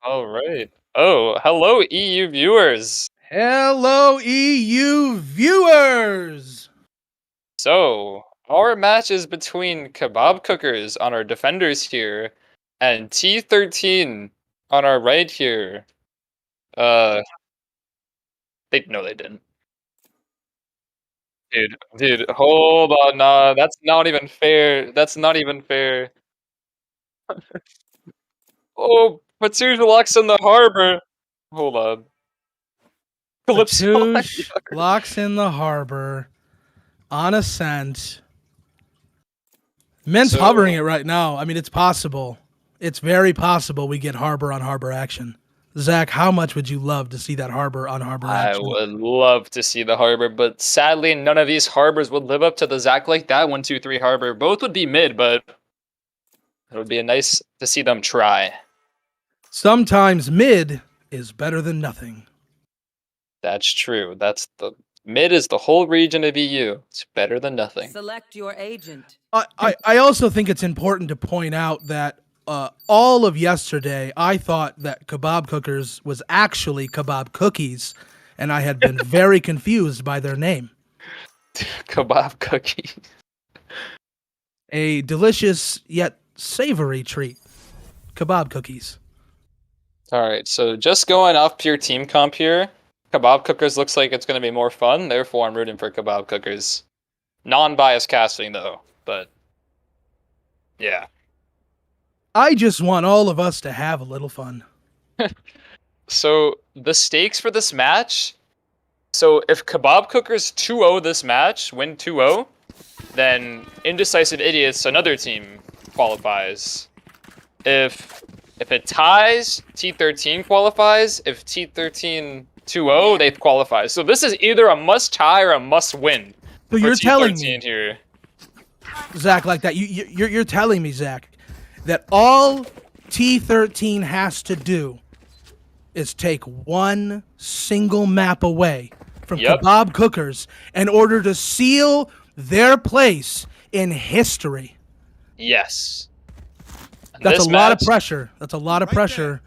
All right. Oh, hello, EU viewers. Hello, EU viewers! So, our match is between Kebab Cookers on our defenders here and T13 on our right here. Uh, they didn't. Dude, hold on, nah, that's not even fair. That's not even fair. Oh, Patouche locks in the harbor. Hold on. Calypso Patouche locks in the harbor on ascent. Mint's hovering it right now. I mean, it's possible. It's very possible we get harbor on harbor action. Zach, how much would you love to see that harbor on harbor I action? would love to see the harbor, but sadly, none of these harbors would live up to the Zack like that 1-2-3 harbor. Both would be mid, but it would be nice to see them try. Sometimes mid is better than nothing. That's true. That's the mid is the whole region of EU. It's better than nothing. Select your agent. I also think it's important to point out that all of yesterday, I thought that Kebab Cookers was actually Kebab Cookies, and I had been very confused by their name. Kebab cookie. A delicious yet savory treat. Kebab Cookies. Alright, so just going off pure team comp here, Kebab Cookers looks like it's going to be more fun, therefore I'm rooting for Kebab Cookers. Non-biased casting though, but yeah. I just want all of us to have a little fun. So the stakes for this match, so if Kebab Cookers 2-0 this match, win 2-0, then Indecisive Idiots, another team, qualifies. If it ties, T13 qualifies. If T13 2-0, they qualify. So this is either a must tie or a must win. So you're telling me here, Zach, like that. You're telling me, Zach, that all T13 has to do is take one single map away from Kebab Cookers in order to seal their place in history. Yes. And that's a lot of pressure. That's a lot of pressure.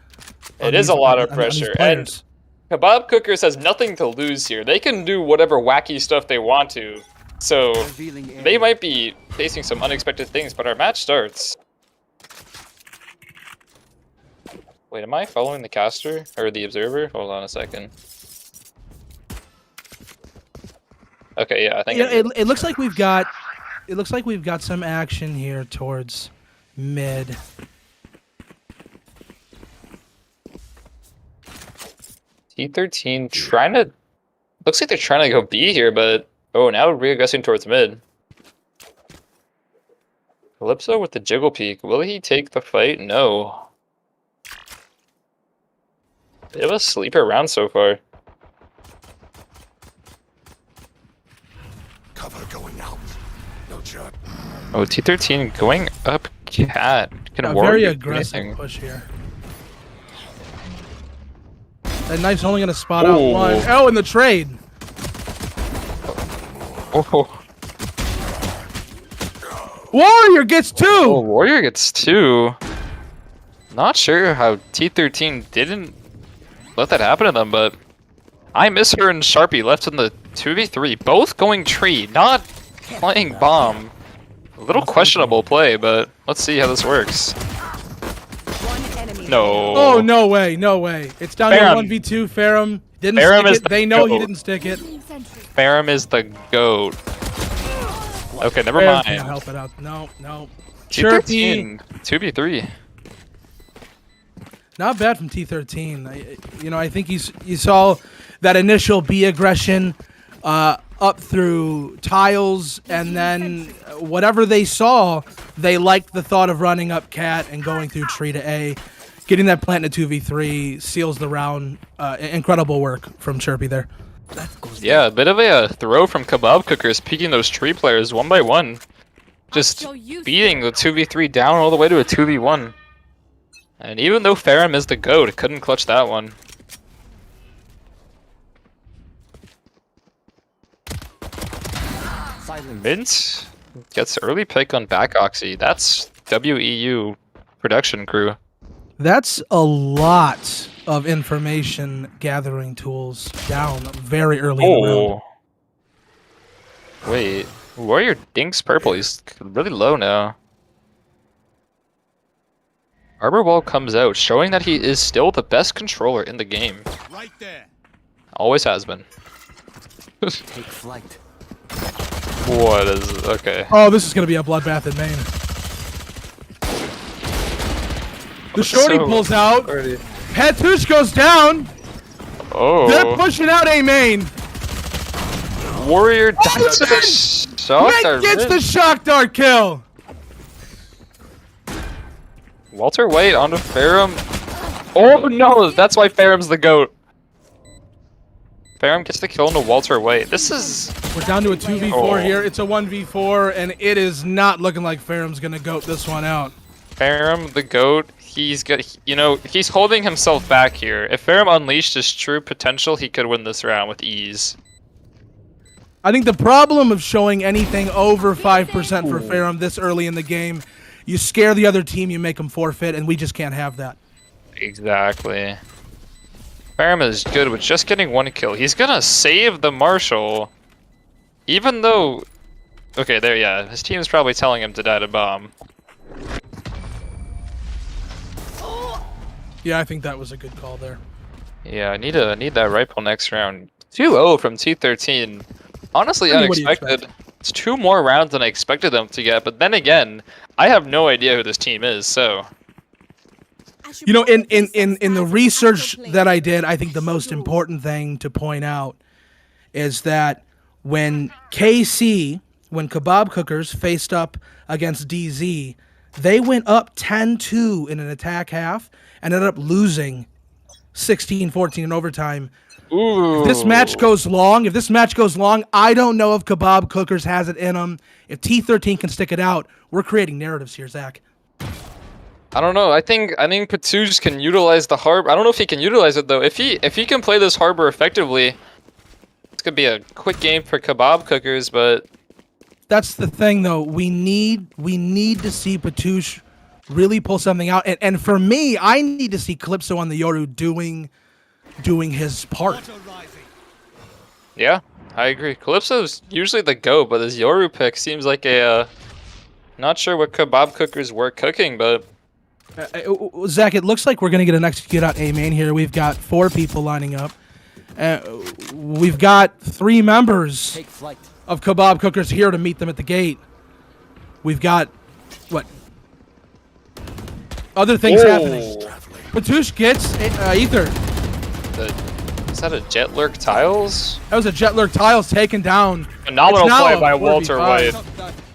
It is a lot of pressure. And Kebab Cookers has nothing to lose here. They can do whatever wacky stuff they want to. So they might be facing some unexpected things, but our match starts. Wait, am I following the caster or the observer? Hold on a second. Okay, yeah, I think it looks like we've got some action here towards mid. T13 trying to looks like they're trying to go B here, but oh, now reaggressing towards mid. Calypso with the jiggle peek. Will he take the fight? No. They have a sleeper round so far. Cover going out. No job. Oh, T13 going up cat. Can very aggressive push here. That knife's only gonna spot out one. Oh, in the trade. Oh. Warrior gets two. Oh, Warrior gets two. Not sure how T13 didn't let that happen to them, but I miss her and Sharpie left in the 2v3, both going tree, not playing bomb. A little questionable play, but let's see how this works. No. Oh, no way, no way. It's down to 1v2. Ferrum didn't stick it. They know he didn't stick it. Ferrum is the GOAT. Okay, never mind. Can't help it out. No. T13, 2v3. Not bad from T13. I think you saw that initial B aggression up through tiles, and then whatever they saw, they liked the thought of running up cat and going through tree to A. Getting that plant in a 2v3 seals the round. Incredible work from Chirpy there. Yeah, a bit of a throw from Kebab Cookers, peeking those tree players one by one. Just beating the 2v3 down all the way to a 2v1. And even though Ferrum is the GOAT, couldn't clutch that one. Mint gets early pick on back Oxy. That's WEU production crew. That's a lot of information gathering tools down very early in the round. Wait, Warrior Dink's purple. He's really low now. Arbor Wall comes out, showing that he is still the best controller in the game. Right there. Always has been. Take flight. What is... okay. Oh, this is going to be a bloodbath in main. The shorty So- pulls out. Already. Patush goes down. Oh. They're pushing out A main. Warrior Oh, dies to the Nick shock dart. gets the shock dart kill. Walter White onto Ferrum. Oh no, that's why Ferrum's the GOAT. Ferrum gets the kill into Walter White. This is... We're down to a 2v4 Oh. here. It's a 1v4, and it is not looking like Ferrum's going to goat this one out. Ferrum, the GOAT, he's got, you know, he's holding himself back here. If Ferrum unleashed his true potential, he could win this round with ease. I think the problem of showing anything over 5% for Ferrum this early in the game, you scare the other team, you make them forfeit, and we just can't have that. Exactly. Ferrum is good with just getting one kill. He's gonna save the Marshal. Even though... okay, there, yeah. His team's probably telling him to die to bomb. Yeah, I think that was a good call there. Yeah, I need that rifle next round. 2-0 from T13. Honestly, I mean, what do you unexpected. It's 2 more rounds than I expected them to get, but then again, I have no idea who this team is, so... You know, in the research that I did, I think the most important thing to point out is that when Kebab Cookers faced up against DZ, they went up 10-2 in an attack half and ended up losing 16-14 in overtime. Ooh. If this match goes long, I don't know if Kebab Cookers has it in them. If T13 can stick it out, we're creating narratives here, Zach. I don't know. I think Patuj can utilize the harbor. I don't know if he can utilize it though. If he can play this harbor effectively, this could be a quick game for Kebab Cookers. But That's the thing, though. We need to see Patush really pull something out, and for me, I need to see Calypso on the Yoru doing his part. yeah, I agree. Calypso's usually the GOAT, but this Yoru pick seems like a not sure what Kebab Cookers were cooking, but Zach, it looks like we're gonna get an execute out A main here. We've got 4 people lining up. We've got 3 members Take flight. of Kebab Cookers here to meet them at the gate. We've got what? Other things happening. Patush gets Ether. is that a Jet Lurk Tiles? That was a Jet Lurk Tiles taken down. Phenomenal It's now play a by 4v5. Walter White.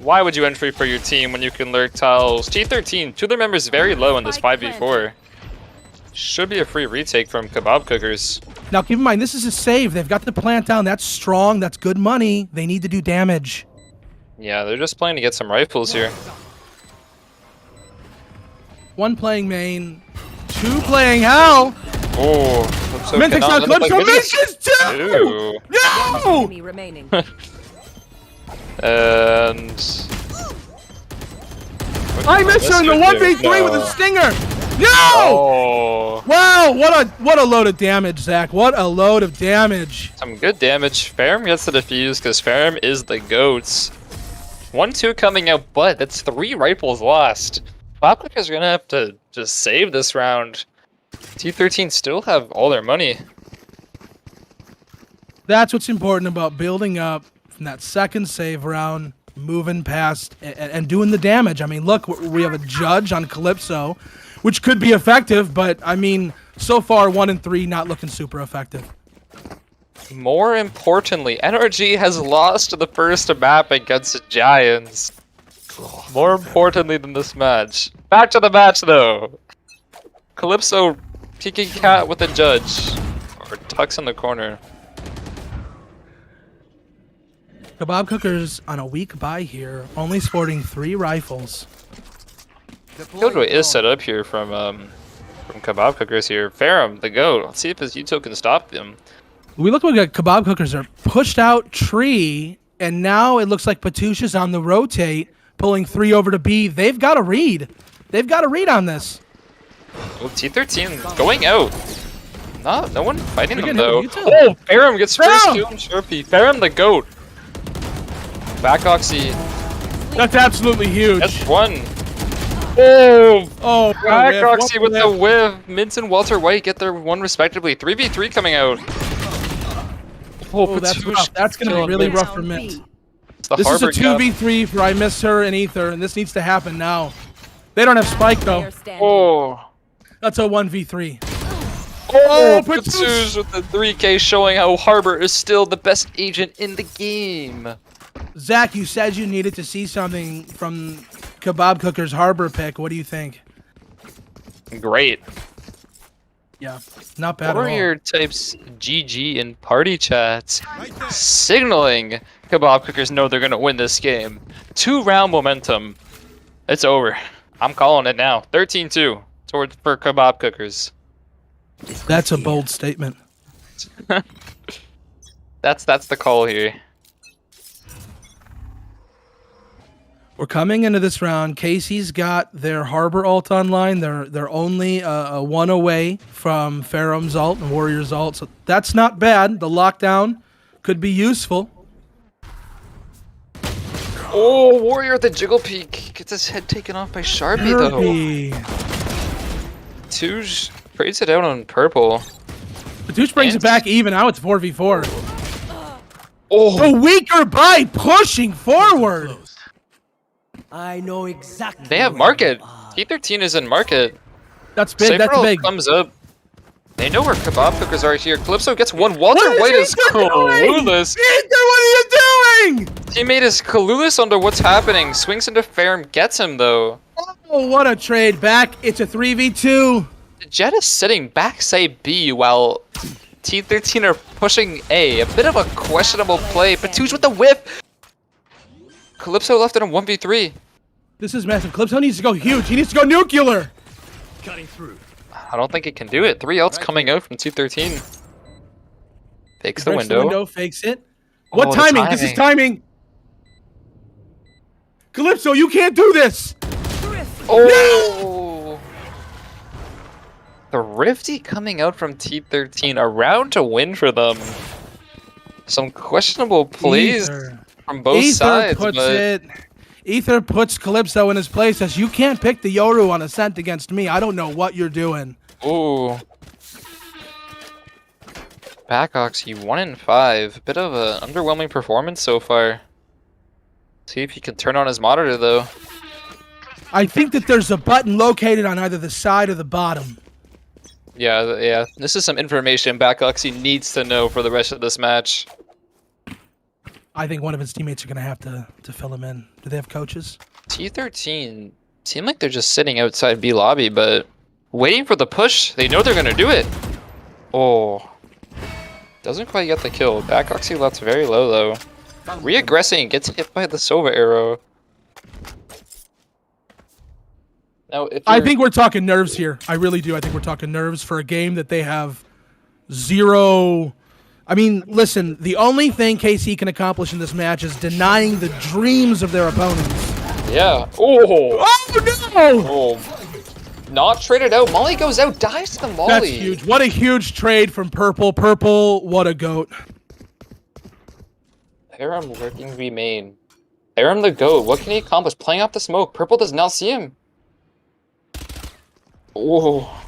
Why would you entry for your team when you can lurk tiles? T13, 2 of their members very low in this 5v4. Should be a free retake from Kebab Cookers. Now keep in mind, this is a save. They've got the plant down. That's strong. That's good money. They need to do damage. Yeah, they're just playing to get some rifles here. 1 playing main, 2 playing hell. Oh, Calypso Min takes cannot out let the Calypso. Min goodness- gets 2! Ooh. No! Enemy remaining. And... I missed her in the 1v3 with a stinger. No! Oh, Wow, what a load of damage, Zach. What a load of damage. some good damage. Ferrum gets the defuse because Ferrum is the GOATs. 1-2 coming out, but that's 3 rifles lost. Kebab Cookers are gonna have to just save this round. T13 still have all their money. That's what's important about building up from that second save round, moving past and doing the damage. I mean, look, we have a judge on Calypso, which could be effective, but I mean, so far 1 and 3 not looking super effective. More importantly, NRG has lost the first map against the Giants. More importantly than this match. Back to the match though. Calypso peeking cat with a judge. Or tucks in the corner. Kebab Cookers on a weak bye here, only sporting 3 rifles. Killjoy is set up here from Kebab Cookers here. Ferrum, the GOAT. Let's see if his Uto can stop them. We look like Kebab Cookers are pushed out tree, and now it looks like Patush is on the rotate, pulling 3 over to B. They've got a read. They've got a read on this. Oh, T13 going out. No one fighting them though. You too. Oh, Farum gets first Farum! kill on Sharpie. Farum the GOAT. Back Oxy. That's absolutely huge. That's one. Oh, Oh, Back whiff, Oxy what with the whiff. Mints and Walter White get their one respectively. 3v3 coming out. Oh, that's rough. That's going to be really rough for Mint. It's the This is a Harbor gap. 2v3 for I Miss Her and Ether, and this needs to happen now. They don't have Spike, though. Oh. That's a 1v3. Oh, Patoosh! Patoosh with the 3K showing how Harbor is still the best agent in the game. Zach, you said you needed to see something from Kebab Cooker's Harbor pick. What do you think? Great. Yeah, not bad at all. Warrior types GG in party chats, signaling Kebab Cookers know they're gonna win this game. 2-round momentum. It's over. I'm calling it now. 13-2 for Kebab Cookers. That's a bold statement. That's the call here. We're coming into this round. Casey's got their Harbor ult online. They're only a one away from Farum's ult and Warrior's ult, so that's not bad. The lockdown could be useful. Oh, Warrior the Jiggle Peak gets his head taken off by Sharpie though. Derpy. Touge trades it out on purple. Patoosh brings it back even. Now it's 4v4. Oh, The weaker by pushing forward. I know exactly. they have where market. you are. T13 is in market. That's big. That's Cypher big. comes up. They know where Kebab Cookers are here. Calypso gets one. Walter What White is is Ether doing? clueless. Ether, what are you doing? Teammate is clueless onto what's happening. Swings into Farum, gets him though. Oh, what a trade back. It's a 3v2. Jet is sitting backside B while T13 are pushing A. A bit of a questionable play. Patoosh with the whip. Calypso left it on 1v3. This is massive. Calypso needs to go huge. He needs to go nuclear. I don't think it can do it. 3 ults coming out from T13. Fakes the Breaks window. fakes it. What Oh, the timing? This is timing. Calypso, you can't do this. Oh! The Rifty coming out from T13. A round to win for them. Some questionable plays Ether. from both Ether sides, puts but it. Ether puts Calypso in his place. Says, you can't pick the Yoru on Ascent against me. I don't know what you're doing. ooh. Backoxy 1 in 5. Bit of an underwhelming performance so far. See if he can turn on his monitor though. I think that there's a button located on either the side or the bottom. Yeah. This is some information Backoxy needs to know for the rest of this match. I think one of his teammates are going to have to fill him in. Do they have coaches? T13 seem like they're just sitting outside B lobby, but waiting for the push. They know they're gonna do it. Oh, doesn't quite get the kill. Backoxy left very low though. Reaggressing gets hit by the Sova arrow. Now, if I you're- think we're talking nerves here. I really do. I think we're talking nerves for a game that they have zero. I mean, listen, the only thing KC can accomplish in this match is denying the dreams of their opponents. yeah. Oh, Oh, no! oh, not traded out. Molly goes out, dies to the Molly. That's huge. What a huge trade from Purple. Purple, what a goat. Aram working V main. Aram the GOAT. What can he accomplish? Playing off the smoke. Purple does not see him. Oh.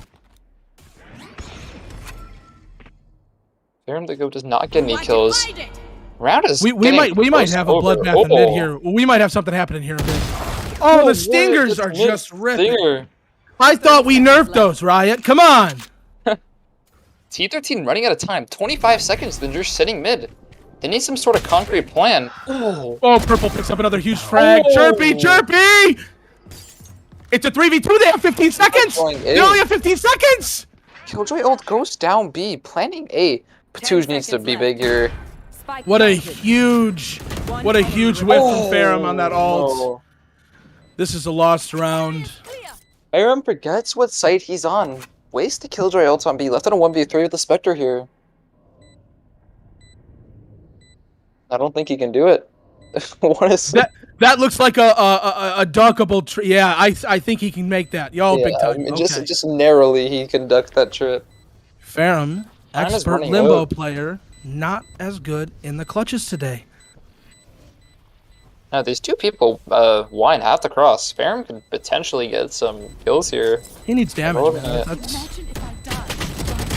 Aram the GOAT does not get any kills. Round is We might close have a over. bloodbath in mid Oh. here. We might have something happening here in mid. Oh, the stingers are just ripping. Stinger. I thought we nerfed those, Riot. Come on. T13 running out of time. 25 seconds. They're just sitting mid. They need some sort of concrete plan. Oh. Oh, Purple picks up another huge frag. Oh. Chirpy, chirpy! It's a 3v2. They have 15 seconds. Going They A. only have 15 seconds. Killjoy ult goes down B. Planning A. Patoosh needs to be big here. What a huge whiff from Farum on that ult. no. This is a lost round. Aram forgets what site he's on. Waste the Killjoy ult on B. Left it on 1v3 with the Spectre here. I don't think he can do it. What is That looks like a duckable tree. Yeah, I think he can make that. Yo, yeah, big time. I mean, Okay. just narrowly he can duck that trip. Ferrum, Mine is expert running limbo out. player, not as good in the clutches today. Now these two people wine half the cross. Ferrum could potentially get some kills here. He needs damage, Rolling man. it. That's...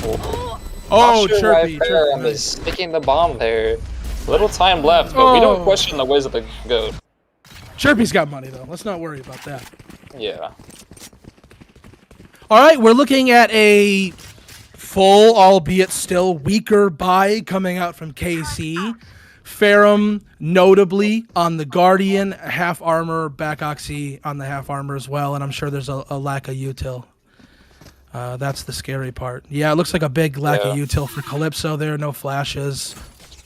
Oh, Oh, not sure why chirpy, Ferrum chirpy. is sticking the bomb there. Little time left, but we don't Oh. question the ways of the goat. Chirpy's got money, though. Let's not worry about that. Yeah. All right, we're looking at a full, albeit still weaker buy coming out from KC. Ferrum, notably on the Guardian, half armor, back oxy on the half armor as well, and I'm sure there's a lack of util. That's the scary part. Yeah, it looks like a big lack of util for Calypso there, no flashes.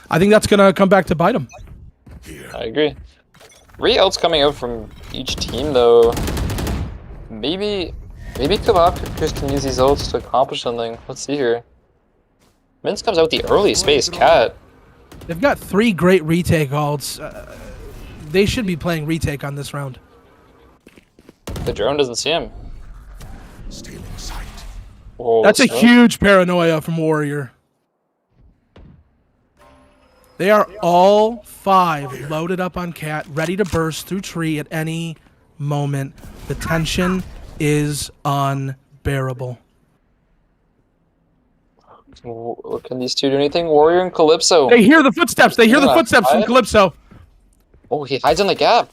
I think that's going to come back to bite him. I agree. 3 ults coming out from each team, though. Maybe KEBAB cookers can use these ults to accomplish something. Let's see here. Mince comes out with the early space cat. They've got 3 great retake ults. They should be playing retake on this round. The drone doesn't see him. Stealing sight. Whoa, That's a so- huge paranoia from Warrior. They are all 5 loaded up on Cat, ready to burst through tree at any moment. The tension is unbearable. Whoa, can these two do anything? Warrior and Calypso. They hear the footsteps. They hear the footsteps from Calypso. Oh, he hides in the gap.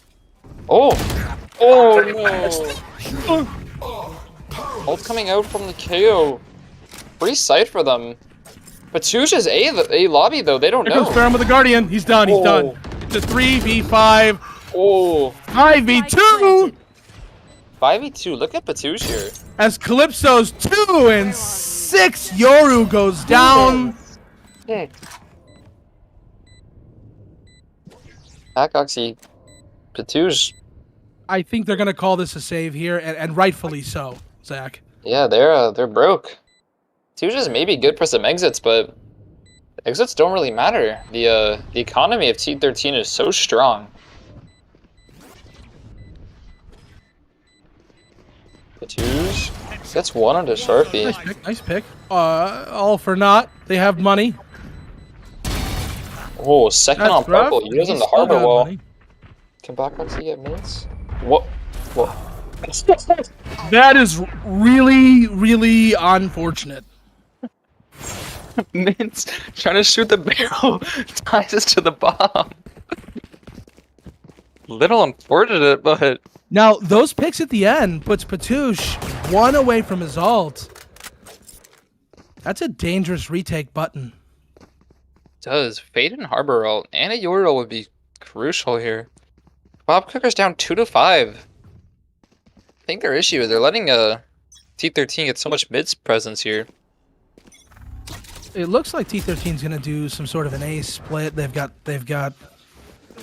Oh. Oh, no. Ult coming out from the KO. Free sight for them. Patouche is A lobby, though. They don't Here know. comes Ferrum with the Guardian. He's done. He's Oh. done. It's a 3v5. Oh. 5v2. 5v2. Look at Patouche here. As Calypso's 2 and 6 Yoru goes down. Back Oxy. Patouche. I think they're going to call this a save here, and rightfully so, Zach. Yeah, they're broke. Patouche is maybe good for some exits, but exits don't really matter. The economy of T13 is so strong. Patouche gets one onto Sharpie. Nice pick. Nice pick. All for naught. They have money. Oh, second on That's rough. purple. He was in He's the still harbor got wall. money. Can Back Oxy get mints? What? What? That is really, really unfortunate. Mints trying to shoot the barrel ties us to the bomb. Little unfortunate, but Now, those picks at the end puts Patouche 1 away from his ult. That's a dangerous retake button. does Fade and Harbor ult and a Yordle would be crucial here. Bob Cooker's down 2-5. I think their issue is they're letting T13 get so much mid presence here. It looks like T13 is going to do some sort of an A split. They've got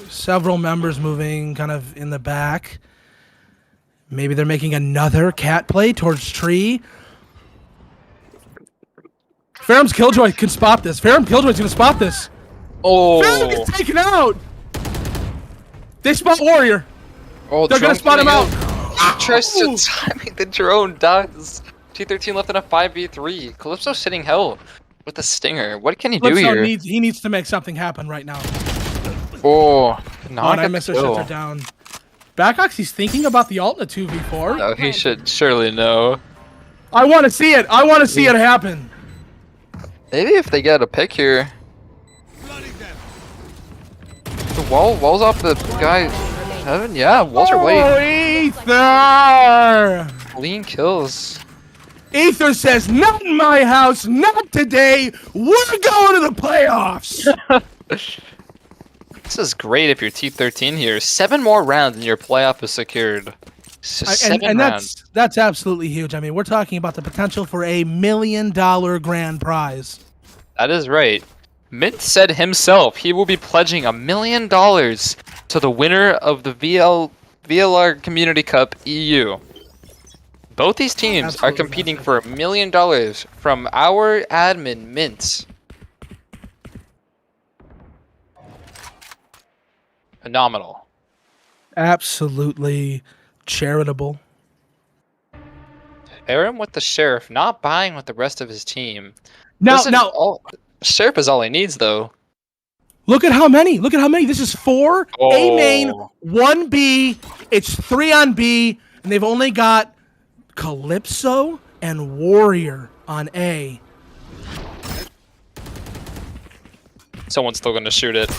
several members moving kind of in the back. Maybe they're making another cat play towards tree. Ferrum's Killjoy can spot this. Ferrum Killjoy's going to spot this. Oh, Ferrum gets taken out. They spot Warrior. oh They're going to spot him out. He tries to timing the drone, does. T13 left in a 5v3. Calypso sitting hell with the stinger. What can he do Calypso here? needs to make something happen right now. Oh, Oh, not and I a missed her, kill. shuts her down. Backox, he's thinking about the ult in a 2v4. No, he should surely know. I want to see it. I want to see it happen. Maybe if they get a pick here. The wall's off the guy. Heaven, yeah, walls are waiting. Oh, Ether! Clean kills. Ether says, not in my house, not today. We're going to the playoffs. This is great if you're T13 here. 7 more rounds and your playoff is secured. So 7 and rounds. that's absolutely huge. I mean, we're talking about the potential for $1 million grand prize. That is right. Mint said himself he will be pledging $1 million to the winner of the VLR Community Cup EU. Both these teams are Absolutely competing massive. for $1 million from our admin, Mint. phenomenal. Absolutely charitable. Pair him with the sheriff, not buying with the rest of his team. Now, Sheriff is all he needs, though. look at how many. Look at how many. This is 4 A main, Oh. 1 B. It's 3 on B, and they've only got Calypso and Warrior on A. Someone's still gonna shoot it.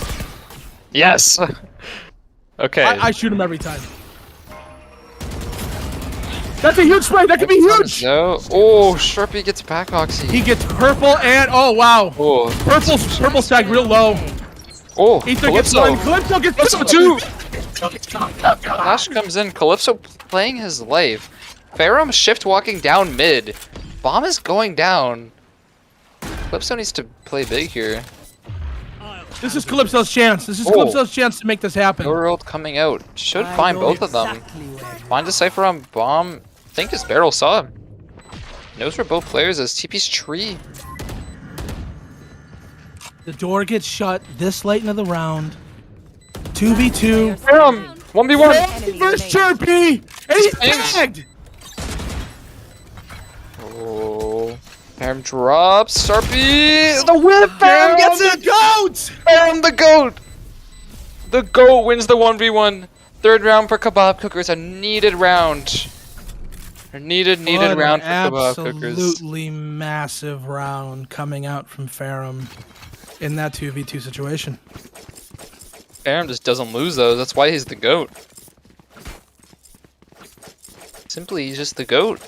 Yes. Okay. I shoot him every time. That's a huge spray. That could be huge. No. Oh, Sharpie gets backboxy. He gets purple and oh wow. Oh. Purple stag real low. Oh. Ether gets Calypso. one. Calypso gets Calypso 2. Flash comes in. Calypso playing his life. Ferrum shift walking down mid. Bomb is going down. Calypso needs to play big here. This is Calypso's chance. This is Oh. Calypso's chance to make this happen. World coming out. Should I find know both of them. exactly where you Find a cipher on bomb. I think his barrel saw him. Knows where both players is. TP's tree. The door gets shut this late into the round. 2v2. Ferrum! 1v1! First Chirpy! And he's Thanks. tagged! Oh. Ferrum drops. Sharpie! The whip! Ferrum gets it! GOAT! Ferrum the GOAT! The GOAT wins the 1v1. Third round for Kebab Cookers. A needed round. A needed What round an for Kebab Cookers. absolutely massive round coming out from Ferrum in that 2v2 situation. Ferrum just doesn't lose those. That's why he's the GOAT. Simply, he's just the GOAT.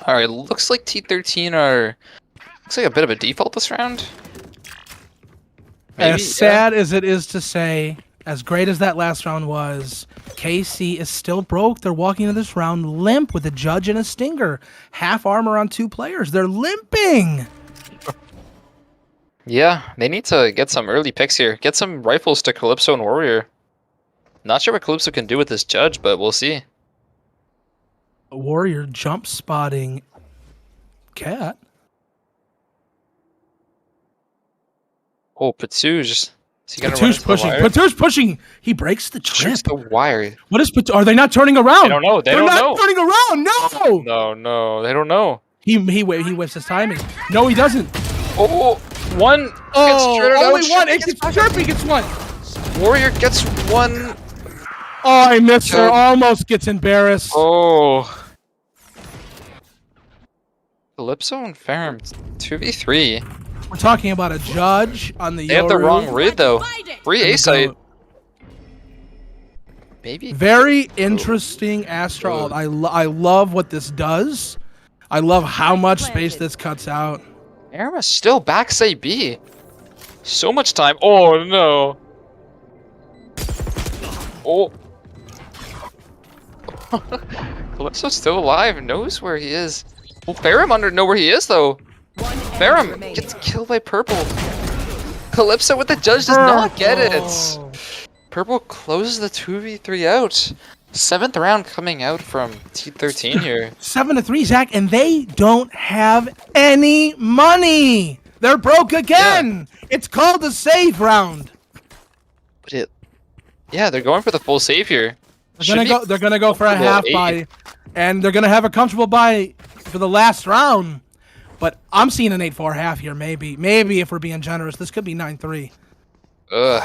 Alright, looks like T13R. Looks like a bit of a default this round. Maybe, As sad as it is to say, as great as that last round was, KC is still broke. They're walking into this round limp with a judge and a stinger. Half armor on 2 players. They're limping. Yeah, they need to get some early picks here. Get some rifles to Calypso and Warrior. Not sure what Calypso can do with this judge, but we'll see. Warrior jump spotting Cat. Oh, Patouge. Is he gonna run Patouche into the pushing. wire? Patouche pushing. He breaks the trip. Shoots the wire. What is Patouche? Are they not turning around? They don't know. They They're don't not know. turning around. No. No, they don't know. He whiffs his timing. No, he doesn't. Oh, one Oh, gets straight only out. one. It gets Chirpy gets one. Warrior gets one. Oh, I missed her. Nope. Almost gets embarrassed. Oh. Calypso and Ferrum 2v3. We're talking about a judge on the They have the Yoru. wrong read though. Free A And site. the Maybe. Very interesting Astra ult. I love what this does. I love how much space this cuts out. Ferrum is still back say B. So much time. Oh no. Oh. Calypso's still alive. Knows where he is. Well, Ferrum know where he is though. Ferrum gets killed by Purple. Calypso with the judge does not get it. Purple closes the 2v3 out. 7th round coming out from T13 here. 7-3, Zack, and they don't have any money. They're broke again. It's called a save round. But yeah, they're going for the full save here. They're gonna go for a comfortable half eight. buy, and they're gonna have a comfortable buy for the last round. But I'm seeing an 8-4 half here. Maybe if we're being generous, this could be 9-3. Ugh.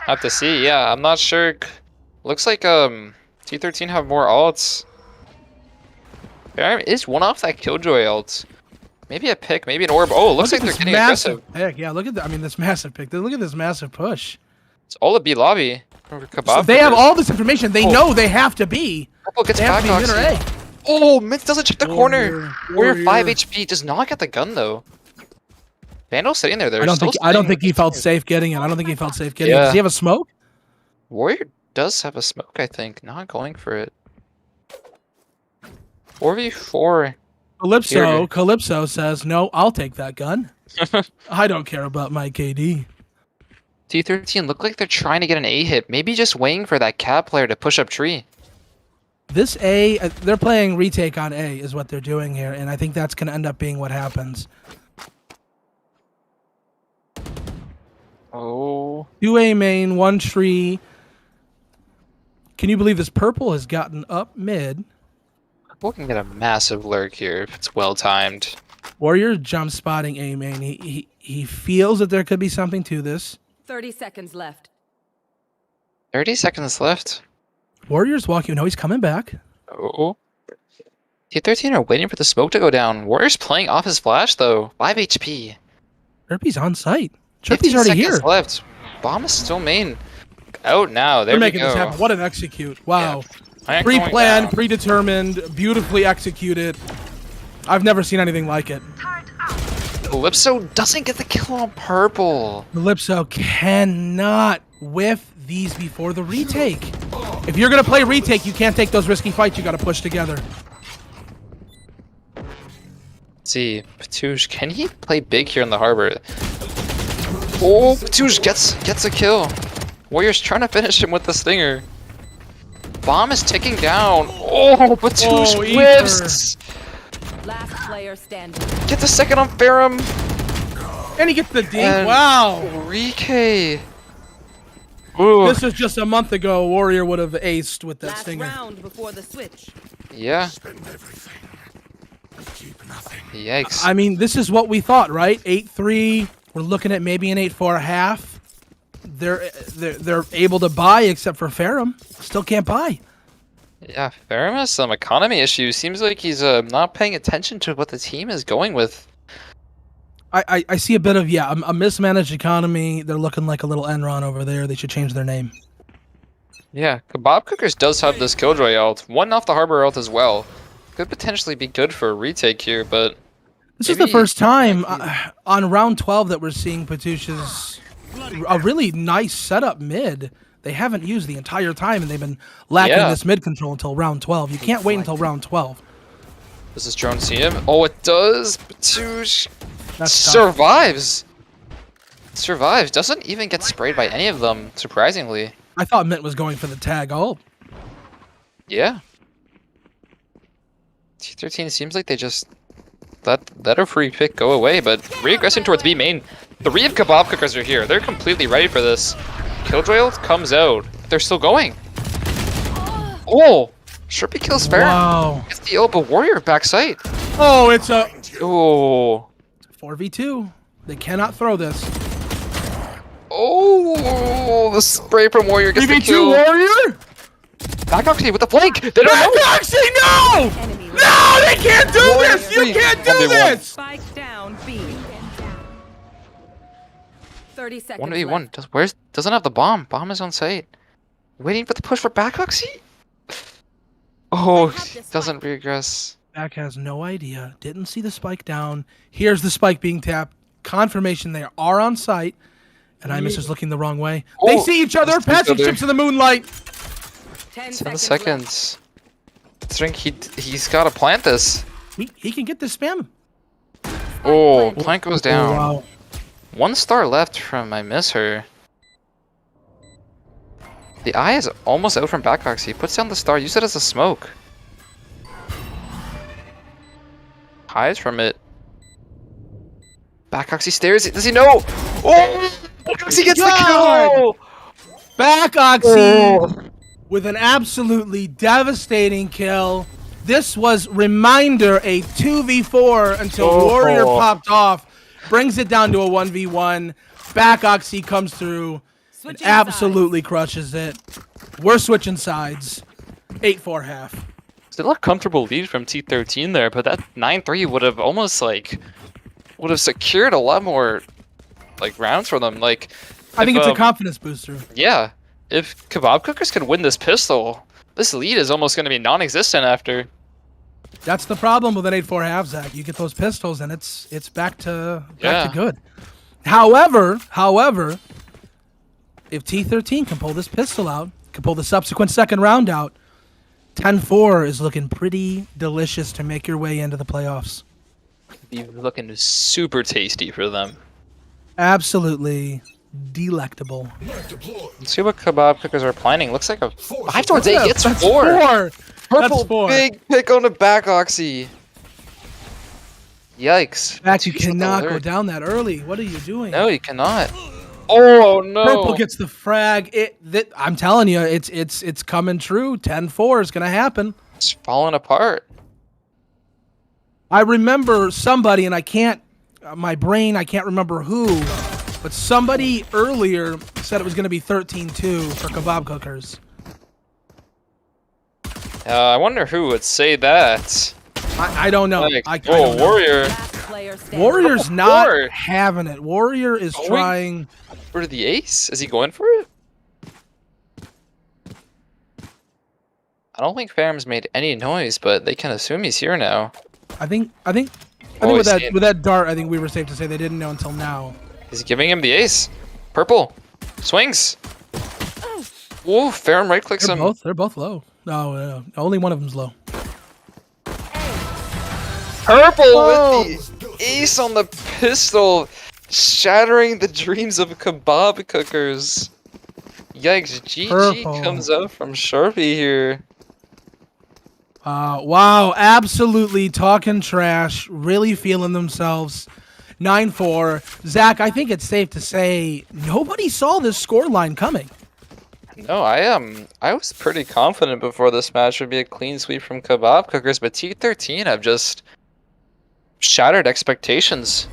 Have to see. Yeah, I'm not sure. Looks like T13 have more ults. Ferrum is one off that Killjoy ult. Maybe a pick, maybe an orb. Oh, looks like they're getting aggressive. Pick. Yeah, look at that. I mean, this massive pick. Look at this massive push. It's all a B lobby. For Kebab So they have Cookers. all this information. They know they have to be. Purple gets They have to be mid or A. back. Oh, Mint doesn't check the corner. Warrior 5 Warrior. HP does not get the gun though. Vandal's sitting there. I don't think he felt safe getting it. Does he have a smoke? Warrior does have a smoke, I think. Not going for it. 4v4. Calypso says, no, I'll take that gun. I don't care about my KD. T13 look like they're trying to get an A hit. Maybe just waiting for that cat player to push up tree. This A, they're playing retake on A is what they're doing here, and I think that's going to end up being what happens. Oh. 2A main, 1 tree. Can you believe this purple has gotten up mid? Purple can get a massive lurk here if it's well timed. Warrior jump spotting A main. He feels that there could be something to this. 30 seconds left. 30 seconds left. Warrior's walking. No, he's coming back. Oh. T13 are waiting for the smoke to go down. Warrior's playing off his flash though. 5 HP. Chirpy's on site. 15 Chirpy's already seconds here. left. Bomb is still main. Out now. There They're we making go. this happen. What an execute. Wow. Plant going Pre-planned, down. predetermined, beautifully executed. I've never seen anything like it. Calypso doesn't get the kill on purple. Calypso cannot whiff these before the retake. If you're going to play retake, you can't take those risky fights. You got to push together. Let's see, Patouche, can he play big here in the harbor? Oh, Patouche gets a kill. Warrior's trying to finish him with the stinger. Bomb is ticking down. Oh, Patouche Oh, whiffs. Last player standing. Gets a second on Ferrum. And he gets the dink. And Wow. Rike. Ooh. This was just a month ago. Warrior would have aced with that Last stinger. round before the switch. Yeah. Spend everything. Keep nothing. Yikes. I mean, this is what we thought, right? 8-3. We're looking at maybe an 8-4.5. They're able to buy except for Ferrum. Still can't buy. Yeah, Ferrum has some economy issues. Seems like he's not paying attention to what the team is going with. I see a bit of, a mismanaged economy. They're looking like a little Enron over there. They should change their name. Yeah, Kebab Cookers does have this Killjoy ult. One off the Harbor ult as well. Could potentially be good for a retake here, but... This is the first time on round 12 that we're seeing Patouche's a really nice setup mid. They haven't used the entire time, and they've been lacking this mid control until round 12. You can't wait until round 12. Does this drone see him? Oh, it does! Patouche That's tough. survives! Survives. Doesn't even get sprayed by any of them, surprisingly. I thought Mint was going for the tag ult. Yeah. T13 seems like they just let a free pick go away, but regressing towards B main. 3 of Kebab Cookers are here. They're completely ready for this. Killjoy ult comes out. They're still going. Oh! Sherpy kills Fair. Wow. Gets the ult, but Warrior backside. Oh, it's a Oh. 4v2. They cannot throw this. Oh! The spray from Warrior gets the 3v2 kill. Warrior? Back Oxy with the flank! They don't know! Actually, no! Enemy No, they can't do Warrior this! You free. can't do 1v1. this! Spike down B. 30 seconds 1v1. left. Doesn't have the bomb. Bomb is on site. Waiting for the push for back Oxy? Oh, he doesn't regress. Back has no idea. Didn't see the spike down. Here's the spike being tapped. Confirmation they are on site. And IMIS is looking the wrong way. They Oh, see each other. that's each Passing other. ships in the moonlight. 10 7 seconds. seconds. I think he's got to plant this. He can get this spam. Oh, plant goes down. Wow. 1 star left from I miss her. The eye is almost out from Backox. He puts down the star, use it as a smoke. Hides from it. Backoxy stares. Does he know? Oh! Backoxy gets the kill! Back Oxy Oh. with an absolutely devastating kill. This was reminder a 2v4 until Oh. Warrior popped off. Brings it down to a 1v1. Back Oxy comes through and Switching absolutely crushes it. We're switching sides. 8-4 half. Still a comfortable lead from T13 there, but that 9-3 would have almost would have secured a lot more rounds for them. I think it's a confidence booster. Yeah, if Kebab Cookers could win this pistol, this lead is almost going to be non-existent after. That's the problem with an 8-4 half, Zack. You get those pistols and it's back to good. However, if T13 can pull this pistol out, can pull the subsequent second round out, 10-4 is looking pretty delicious to make your way into the playoffs. Be looking super tasty for them. Absolutely delectable. Let's see what Kebab Cookers are planning. Looks like a 5 towards 8 gets That's 4. Purple That's 4. big pick on the back Oxy. Yikes. Max, you He's with the cannot go alert. down that early. What are you doing? No, you cannot. Oh no! Purple gets the frag. I'm telling you, it's coming true. 10-4 is gonna happen. It's falling apart. I remember somebody, and I can't remember who, but somebody earlier said it was gonna be 13-2 for kebab cookers. I wonder who would say that. I don't know. Like, I don't know. Warrior. Last player standing. Warrior's not War. having it. Warrior is Going trying. For the ace? Is he going for it? I don't think Faram's made any noise, but they can assume he's here now. I think Oh, with he's seeing- that dart, I think we were safe to say they didn't know until now. He's giving him the ace. Purple. Swings. Whoa, Faram right clicks him. They're both low. No, only one of them's low. Purple Whoa. with the ace on the pistol, shattering the dreams of kebab cookers. Yikes, GG Purple. comes out from Sharpie here. Wow, absolutely talking trash, really feeling themselves. 9-4. Zach, I think it's safe to say nobody saw this scoreline coming. No, I was pretty confident before this match would be a clean sweep from kebab cookers, but T13 have just shattered expectations.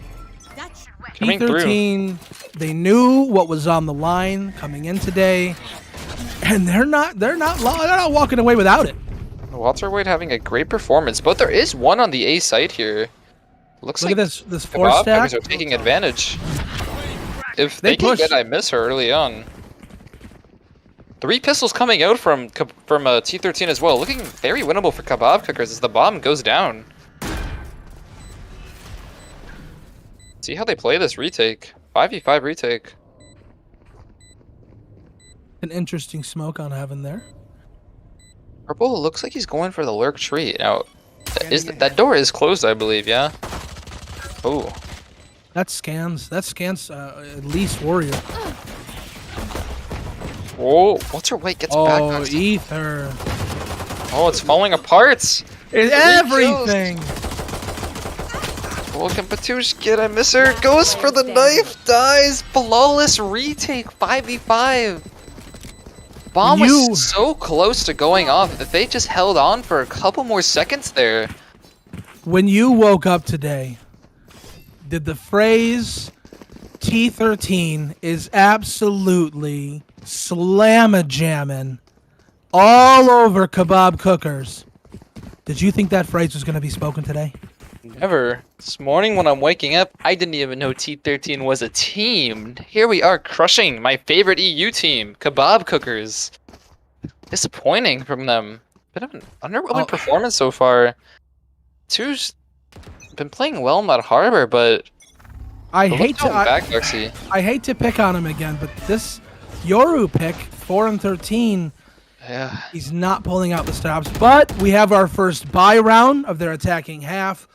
Coming through. T13, they knew what was on the line coming in today, and they're not walking away without it. Walter White having a great performance, but there is one on the A site here. Looks Look like at this four kebab stack. cookers are taking advantage. If They they can push. get I miss her early on. 3 pistols coming out from T13 as well, looking very winnable for kebab cookers as the bomb goes down. See how they play this retake. 5v5 retake. An interesting smoke on heaven there. Purple looks like he's going for the lurk tree. Now, that door is closed, I believe, yeah? Oh. That scans at least Warrior. Whoa, Walter White gets back Oh, on. Ether. Oh, it's falling apart. It's kills. everything. Oh, can Patouche get I miss her? Goes for the knife, dies. Flawless retake, 5v5. Bomb was so close to going off that they just held on for a couple more seconds there. When you woke up today, did the phrase T13 is absolutely slamma-jamming all over kebab cookers? Did you think that phrase was going to be spoken today? Never. This morning when I'm waking up, I didn't even know T13 was a team. Here we are crushing my favorite EU team, kebab cookers. Disappointing from them. Bit of an underwhelming performance so far. Two's been playing well in that harbor, but I hate to pick on him again, but this Yoru pick 4 and 13, yeah, he's not pulling out the stops. But we have our first buy round of their attacking half.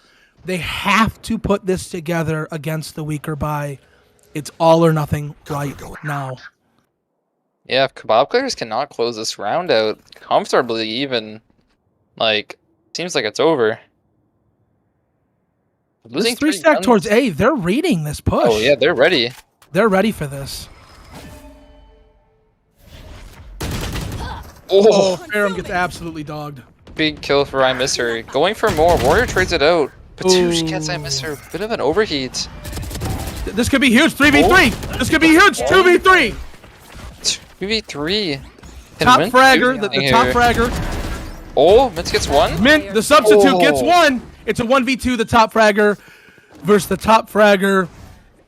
They have to put this together against the weaker buy. It's all or nothing right now. Yeah, if kebab cookers cannot close this round out comfortably, even, like, seems like it's over. Losing This 3-stack guns. towards A, they're reading this push. Oh yeah, they're ready. They're ready for this. Oh, Farum gets absolutely dogged. big kill for I miss her. Going for more. Warrior trades it out. Patouche gets I miss her. Bit of an overheat. This could be huge. 3v3. This could be huge. 2v3. 2v3. Top fragger. The top fragger. Oh, Mintz gets one. Mint, the substitute, gets one. It's a 1v2. The top fragger versus the top fragger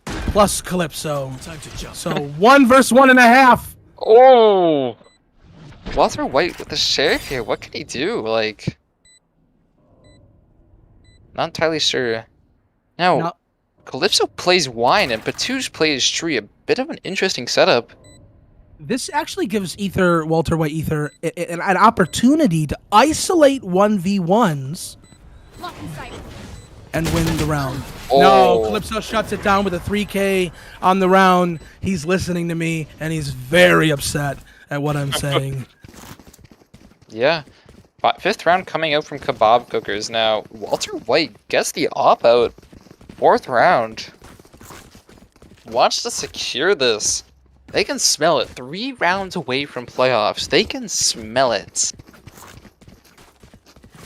plus Calypso. So 1 versus 1.5. Oh. Walter White with the sheriff here. What can he do? Like, not entirely sure. Now, Calypso plays wine and Patouche plays tree. A bit of an interesting setup. This actually gives Walter White Ether an opportunity to isolate 1v1s and win the round. Oh. No, Calypso shuts it down with a 3K on the round. He's listening to me, and he's very upset at what I'm saying. Yeah. 5th round coming out from kebab cookers. Now, Walter White gets the op out. 4th round. wants to secure this. They can smell it. 3 rounds away from playoffs. They can smell it.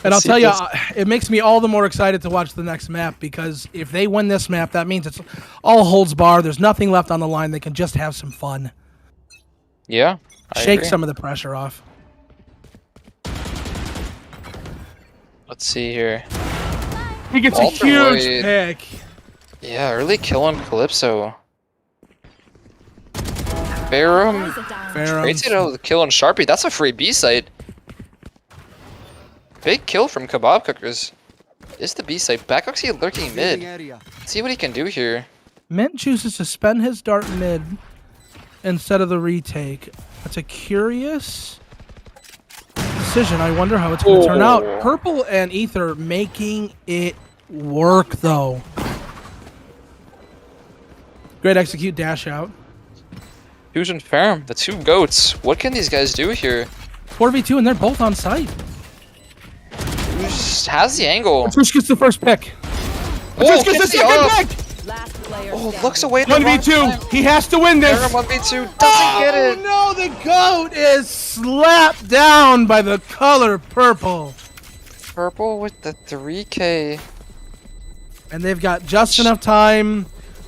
And I'll Let's see tell if you, this- it makes me all the more excited to watch the next map, because if they win this map, that means it's all holds bar. There's nothing left on the line. They can just have some fun. Yeah. I Shake agree. some of the pressure off. Let's see here. He gets Walter a huge Lloyd. pick. Yeah, early kill on Calypso. Farum trades it out with a kill on Sharpie. That's a free B site. Big kill from Kebab Cookers. Is the B site. Backoxy lurking mid. Let's see what he can do here. Mint chooses to spend his dart mid instead of the retake. That's a curious decision. I wonder how it's going to turn out. Oh. Purple and Ether making it work, though. Great execute, dash out. Fusion Farum, the 2 goats. What can these guys do here? 4v2, and they're both on site. Who has the angle? Patouche gets the first pick. Oh, Patouche gets the gets the second up. pick. Last player Oh, standing. looks away. the wrong 1v2. time. He has to win this. Farum 1v2 doesn't get it. Oh, no, the goat is slapped down by the color purple. Purple with the 3K. And they've got just enough time.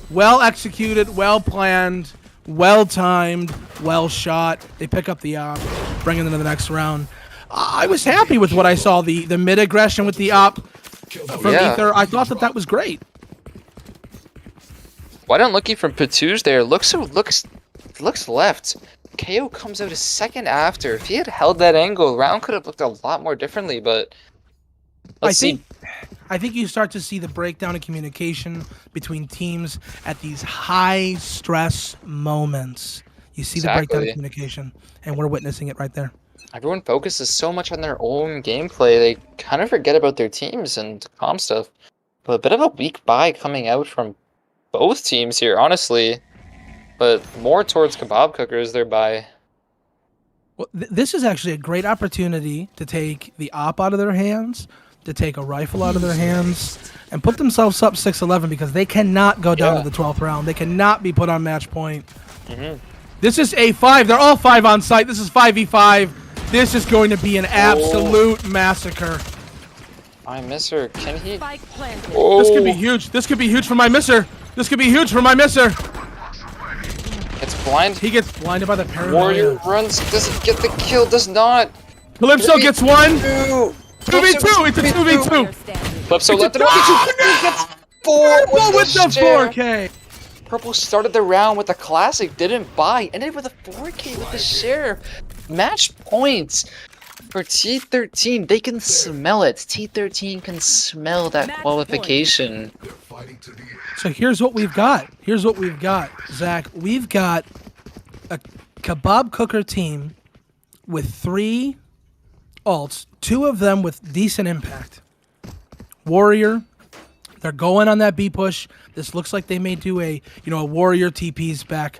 Well executed, well planned, well timed, well shot. They pick up the op, bring it into the next round. I was happy with what I saw. The mid aggression with the op from Yeah. Ether. I thought that was great. Why don't looking from Patouche there? Looks left. KO comes out a second after. If he had held that angle, the round could have looked a lot more differently, but let's see. I think you start to see the breakdown in communication between teams at these high stress moments. You see the breakdown in Exactly. communication, and we're witnessing it right there. Everyone focuses so much on their own gameplay, they kind of forget about their teams and calm stuff. But a bit of a weak buy coming out from both teams here, honestly. But more towards Kebab Cookers, their buy. Well, this is actually a great opportunity to take the op out of their hands, to take a rifle out of their hands, and put themselves up 6-11, because they cannot go down Yeah. to the 12th round. They cannot be put on match point. Mhm. This is A5. They're all 5 on site. This is 5v5. This is going to be an absolute massacre. I miss her. Can he? Spike planted. Oh, This could be huge. This could be huge for my misser. This could be huge for my misser. it's blind. He gets blinded by the Warrior paranoia. runs, doesn't get the kill, does not. Calypso gets one. 2v2. 2v2. It's a 2v2. Player standing. Calypso left it. Oh, He gets 4 Purple with the share. 4K. Purple started the round with a classic, didn't buy, ended with a 4K with the share. Match points for T13. They can smell it. T13 can smell that Match qualification. They're fighting to the end. So here's what we've got. Here's what we've got, Zach. We've got a kebab cooker team with 3 alts, 2 of them with decent impact. Warrior, they're going on that B push. This looks like they may do a Warrior TP's back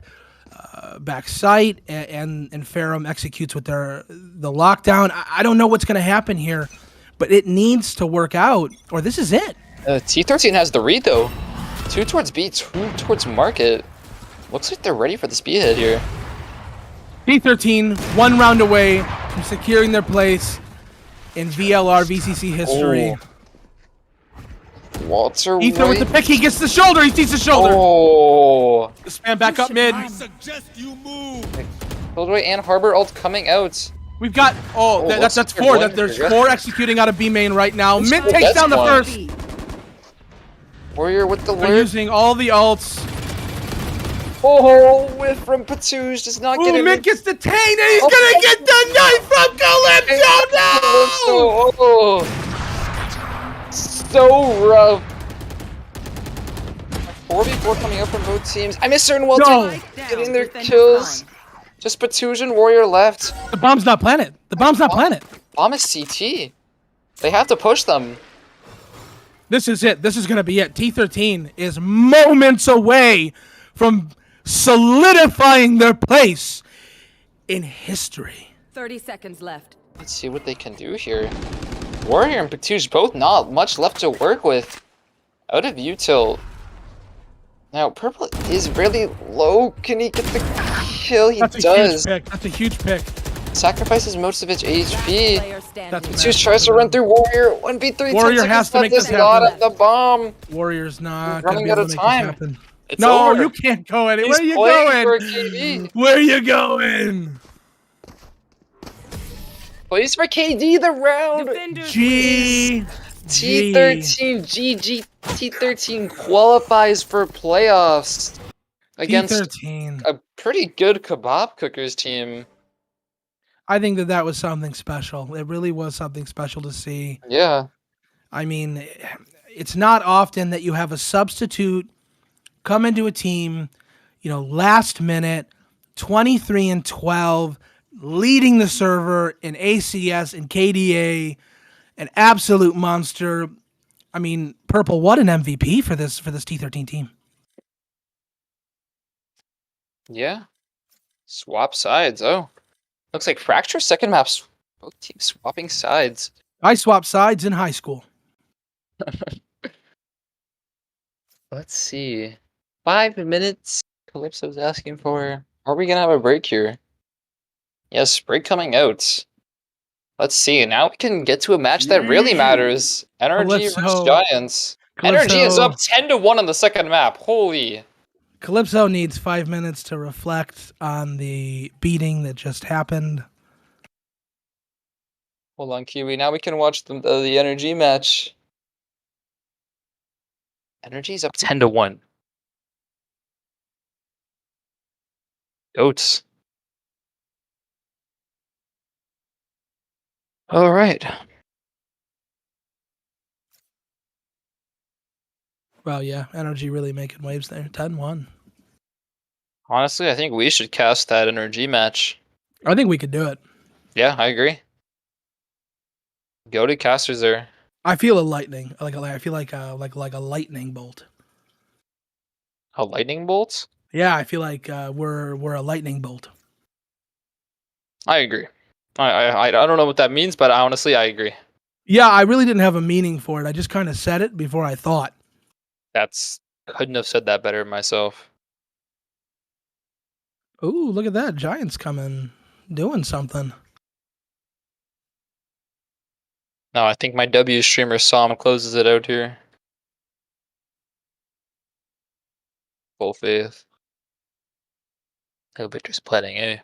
site, and Farum executes with the lockdown. I don't know what's going to happen here, but it needs to work out, or this is it. T13 has the read though. 2 towards B, 2 towards market. Looks like they're ready for the speedhead here. T13, 1 round away from securing their place in VLR VCC history. Oh. Walter Ether with the White. pick. He gets the shoulder. He sees the shoulder. Oh. The spam back up mid. Killjoy and Harbor ult coming out. We've got that's looks 4. like There's they're 4 executing out of B main right now. Mid Oh, takes that's down the one. first. Warrior with the They're lurk. using all the alts. Oh, whiff from Patouche does not get Ooh, him. Mid gets the Tane, and he's Oh. gonna get the knife from Calypso. No! Oh, so rough. 4v4 coming out from both teams. I miss certain Walter No. Spike down. getting their Defender's kills. gone. Just Patouche and Warrior left. The bomb's not planted. The bomb's not planted. Bomb is CT. They have to push them. This is it. This is going to be it. T13 is moments away from solidifying their place in history. 30 seconds left. Let's see what they can do here. Warrior and Patouche both not much left to work with. Out of util. Now, purple is really low. Can he get the kill? He That's a huge does. pick. That's a huge pick. Sacrifices most of its HP. Player standing. That's Just tries to run through Warrior. 1v3. Warrior 10 has seconds to make left. this Not happen. at the bomb. Warrior's not We're gonna be running able out to of make time. this happen. It's No, over. you can't go anywhere. He's Where you playing for going? KD. Where you going? Plays for KD the round. Defenders G. T13 GG. T13 qualifies for playoffs against T13. a pretty good kebab cookers team. I think that was something special. It really was something special to see. Yeah. I mean, it's not often that you have a substitute come into a team, last minute, 23-12, leading the server in ACS and KDA, an absolute monster. I mean, Purple, what an MVP for this T13 team. Yeah. Swap sides. Oh. Looks like Fracture second maps. Both teams swapping sides. I swapped sides in high school. Let's see. 5 minutes. Calypso's asking for. Are we gonna have a break here? Yes, break coming out. Let's see. Now we can get to a match that really matters. Energy versus Calypso. Giants. Energy is up Calypso. 10-1 on the second map. Holy. Calypso needs 5 minutes to reflect on the beating that just happened. Hold on, Kiwii. Now we can watch the Energy match. Energy's up 10-1. Goats. All right. Well, yeah, Energy really making waves there. 10-1. Honestly, I think we should cast that Energy match. I think we could do it. Yeah, I agree. Go to casters there. I feel a lightning. I feel like a lightning bolt. A lightning bolt? Yeah, I feel like we're a lightning bolt. I agree. I don't know what that means, but honestly, I agree. Yeah, I really didn't have a meaning for it. I just kind of said it before I thought. Couldn't have said that better myself. Ooh, look at that. Giants coming, doing something. No, I think my W streamer Psalm closes it out here. Full faith. Oh, Victor's playing, eh?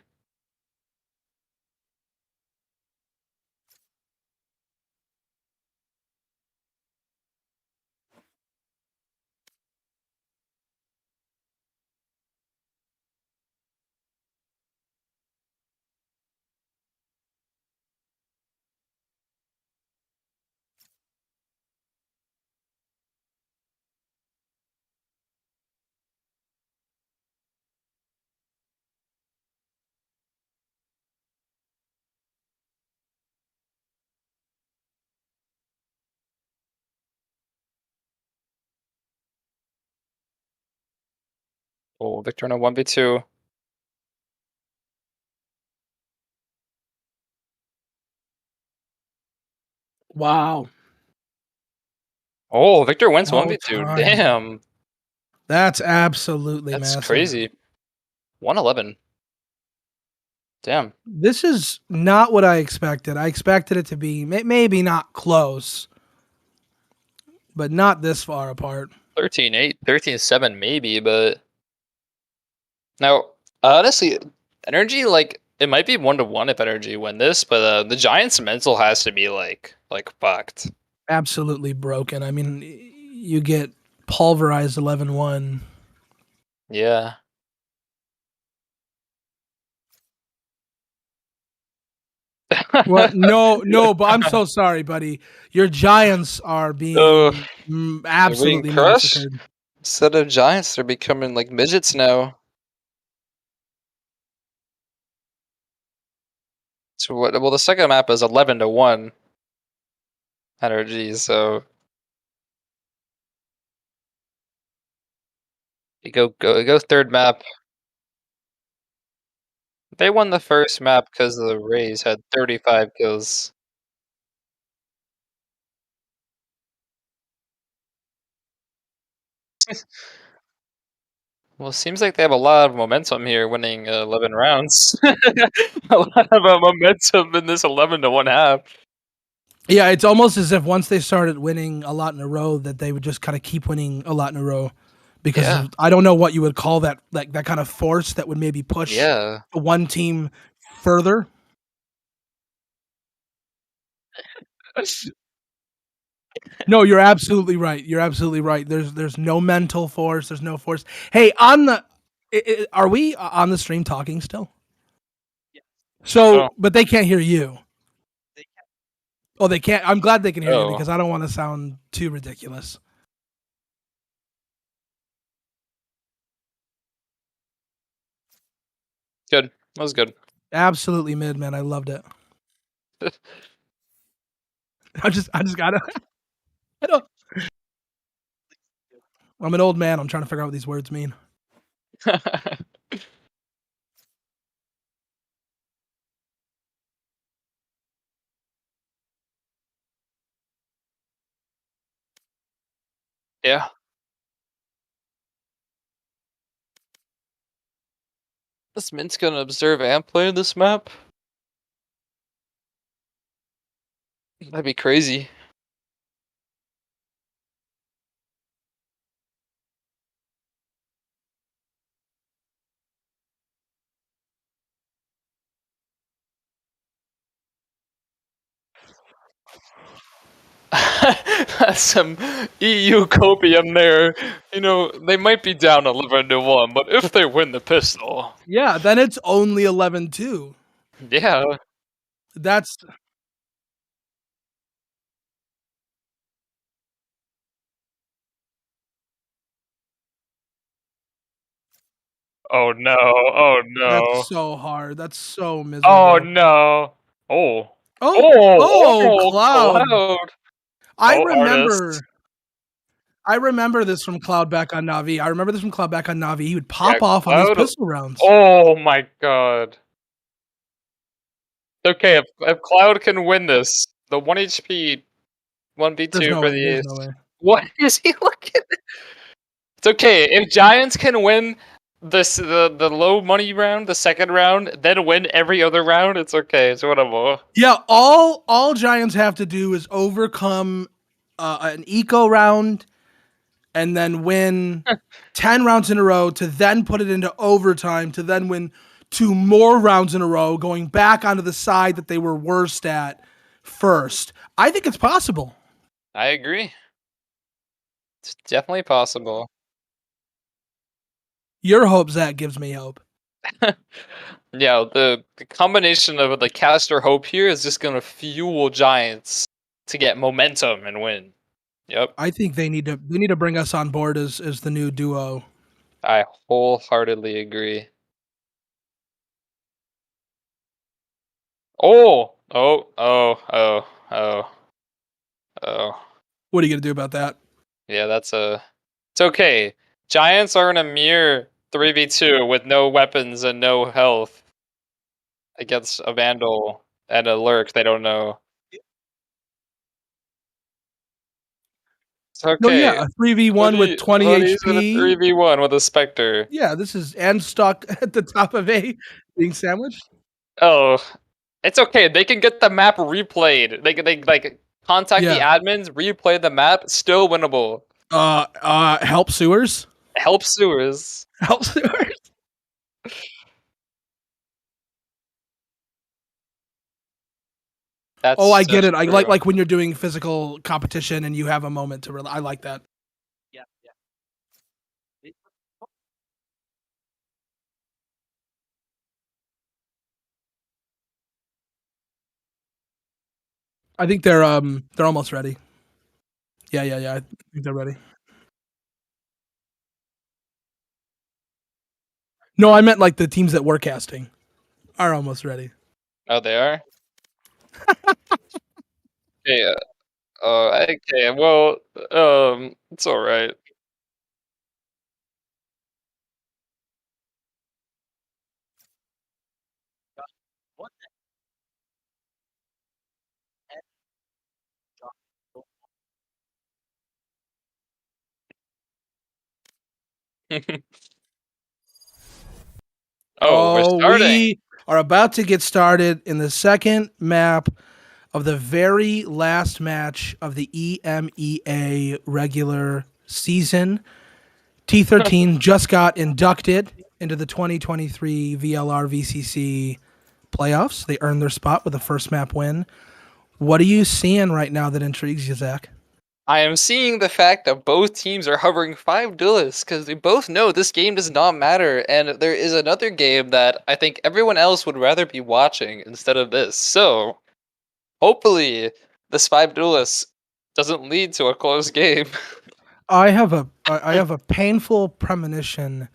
Oh, Victor in a 1v2. Wow. Oh, Victor wins All 1v2. time. Damn. That's absolutely That's massive. crazy. 111. Damn. This is not what I expected. I expected it to be maybe not close, but not this far apart. 13-8, 13-7 maybe, but now honestly, Energy it might be 1-1 if Energy win this, but the Giants' mental has to be like fucked. Absolutely broken. I mean, you get pulverized 11-1. Yeah. What? No, but I'm so sorry, buddy. Your Giants are being absolutely crushed? massacred. Instead of Giants, they're becoming like midgets now. So what? Well, the second map is 11-1 Energy, so you go third map. They won the first map because the Rays had 35 kills. Well, it seems like they have a lot of momentum here, winning 11 rounds. A lot of momentum in this 11-1 half. Yeah, it's almost as if once they started winning a lot in a row, that they would just kind of keep winning a lot in a row. Because Yeah. I don't know what you would call that, like that kind of force that would maybe push Yeah. one team further. No, you're absolutely right. You're absolutely right. There's no mental force. There's no force. Hey, on the are we on the stream talking still? So, Oh. but they can't hear you. Oh, they can't. I'm glad they can hear you Oh. because I don't want to sound too ridiculous. Good. That was good. Absolutely mid, man. I loved it. I just gotta. I don't. I'm an old man. I'm trying to figure out what these words mean. Yeah. This Mint's gonna observe and play this map? That'd be crazy. That's some EU copium there. You know, they might be down 11-1, but if they win the pistol, Yeah, then it's only 11-2. yeah. That's Oh no. Oh that's no. so hard. That's so Oh miserable. no. Oh. Oh, Oh, oh, oh, Cloud. Cloud. I Oh, artist. remember I remember this from Cloud back on Navi. I remember this from Cloud back on Navi. He would Yeah, pop off on these Cloud. pistol rounds. Oh my god. Okay, if Cloud can win this, the 1 HP There's 1v2 no for way. the There's no ace. way. What is he looking at? It's okay. If Giants can win the low money round, the second round, then win every other round, it's okay. It's whatever. Yeah, all Giants have to do is overcome an eco round and then win 10 rounds in a row to then put it into overtime to then win 2 more rounds in a row, going back onto the side that they were worst at first. I think it's possible. I agree. It's definitely possible. Your hope, Zach, gives me hope. Yeah, the combination of the caster hope here is just gonna fuel Giants to get momentum and win. Yep, I think they need to bring us on board as the new duo. I wholeheartedly agree. Oh, oh, oh, oh, oh, oh. What are you gonna do about that? Yeah, that's a. It's okay. Giants are in a mere 3v2 with no weapons and no health against a Vandal and a Lurk they don't know. It's No, yeah, okay. a 3v1 with 20 Hoodie's in a HP. 3v1 with a Spectre. Yeah, this is and stuck at the top of A being sandwiched. Oh, it's okay. They can get the map replayed. They like contact the Yeah. admins, replay the map, still winnable. Help sewers. Help sewers. Help sewers. That's Oh, I get so it. I true. like when you're doing physical competition and you have a moment to I like that. I think they're almost ready. Yeah, yeah, yeah. I think they're ready. No, I meant like the teams that we're casting are almost ready. Oh, they are. Yeah. Okay. Well, it's all right. Oh, we're starting. We are about to get started in the second map of the very last match of the EMEA regular season. T13 just got inducted into the 2023 VLR VCC playoffs. They earned their spot with a first map win. What are you seeing right now that intrigues you, Zach? I am seeing the fact that both teams are hovering 5 duelists because they both know this game does not matter, and there is another game that I think everyone else would rather be watching instead of this. So, hopefully, this 5 duelists doesn't lead to a close game. I have a painful premonition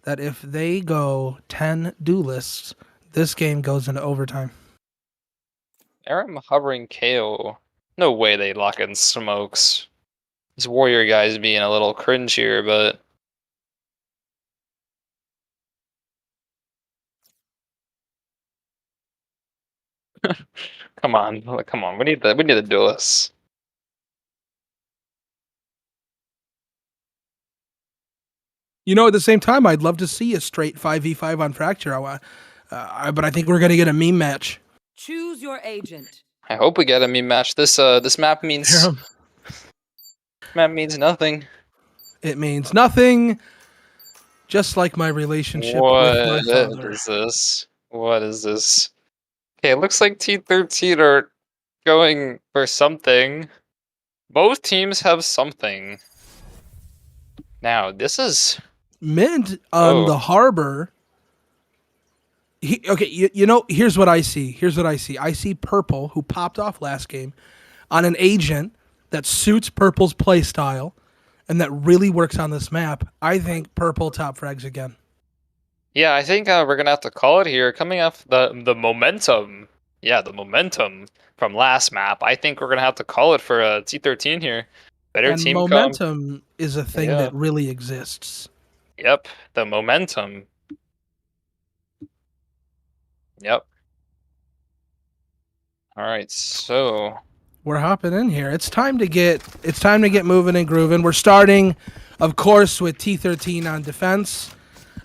that if they go 10 duelists, this game goes into overtime. I'm hovering KO. No way they lock in smokes. This warrior guy's being a little cringe here, but come on, come on. We need the duelists. You know, at the same time, I'd love to see a straight 5v5 on Fracture. But I think we're gonna get a meme match. Choose your agent. I hope we get a meme match. This map means nothing. It means nothing. Just like my relationship with my father. What is this? What is this? Okay, it looks like T13 are going for something. Both teams have something. Now, this is Mint on the harbor. You know, here's what I see. I see Purple, who popped off last game, on an agent that suits Purple's play style and that really works on this map. I think Purple top frags again. Yeah, I think we're gonna have to call it here. Coming off the momentum, the momentum from last map. I think we're gonna have to call it for T13 here. Better and team. Momentum is a thing that really exists. Yep, the momentum. Yep. All right, so we're hopping in here. It's time to get moving and grooving. We're starting, of course, with T13 on defense,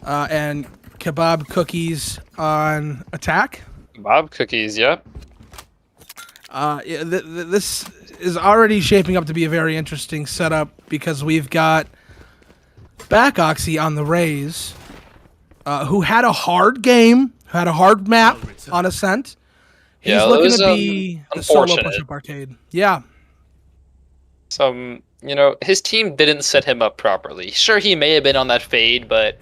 and KEBAB Cookies on attack. KEBAB Cookies, yep. This is already shaping up to be a very interesting setup because we've got Back Oxy on the Rays, who had a hard game. Had a hard map on Ascent. He's looking to be the solo push-up arcade. Yeah. His team didn't set him up properly. Sure, he may have been on that fade, but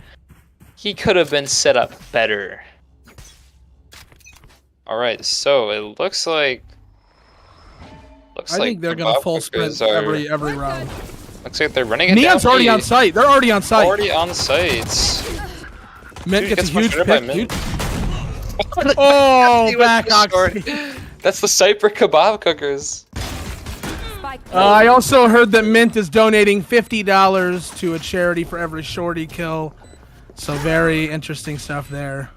he could have been set up better. All right, so it looks like I think they're gonna full sprint every round. Looks like they're running it. Neon's already on site. They're already on site. Already on site. Mint gets a huge pick. Oh, Back Oxy. That's the site for kebab cookers. I also heard that Mint is donating $50 to a charity for every shorty kill. So very interesting stuff there.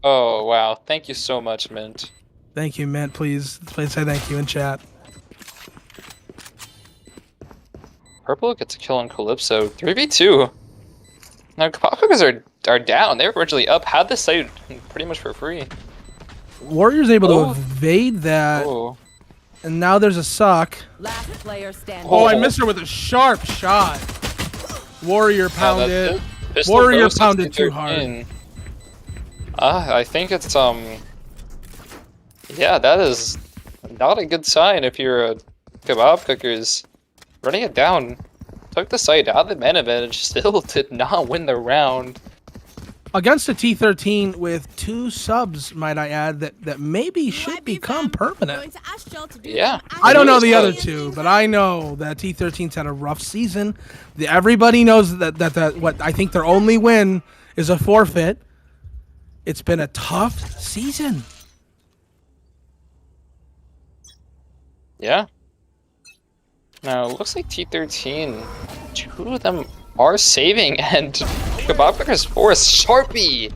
Oh, wow. Thank you so much, Mint. Thank you, Mint. Please say thank you in chat. Purple gets a kill on Calypso. 3v2. Now, kebab cookers are down. They were originally up. Had this site pretty much for free. Warrior's able to evade that. Oh. And now there's a suck. Last player standing. Oh, I missed her with a sharp shot. Warrior pounded. Warrior pounded too hard. I think it's yeah, that is not a good sign if you're a kebab cookers. Running it down, took the site out of the man advantage, still did not win the round. Against a T13 with 2 subs, might I add, that maybe should become permanent. Yeah. I don't know the other 2, but I know that T13's had a rough season. Everybody knows that what I think their only win is a forfeit. It's been a tough season. Yeah. Now, it looks like T13, 2 of them are saving, and kebab cookers force Sharpie.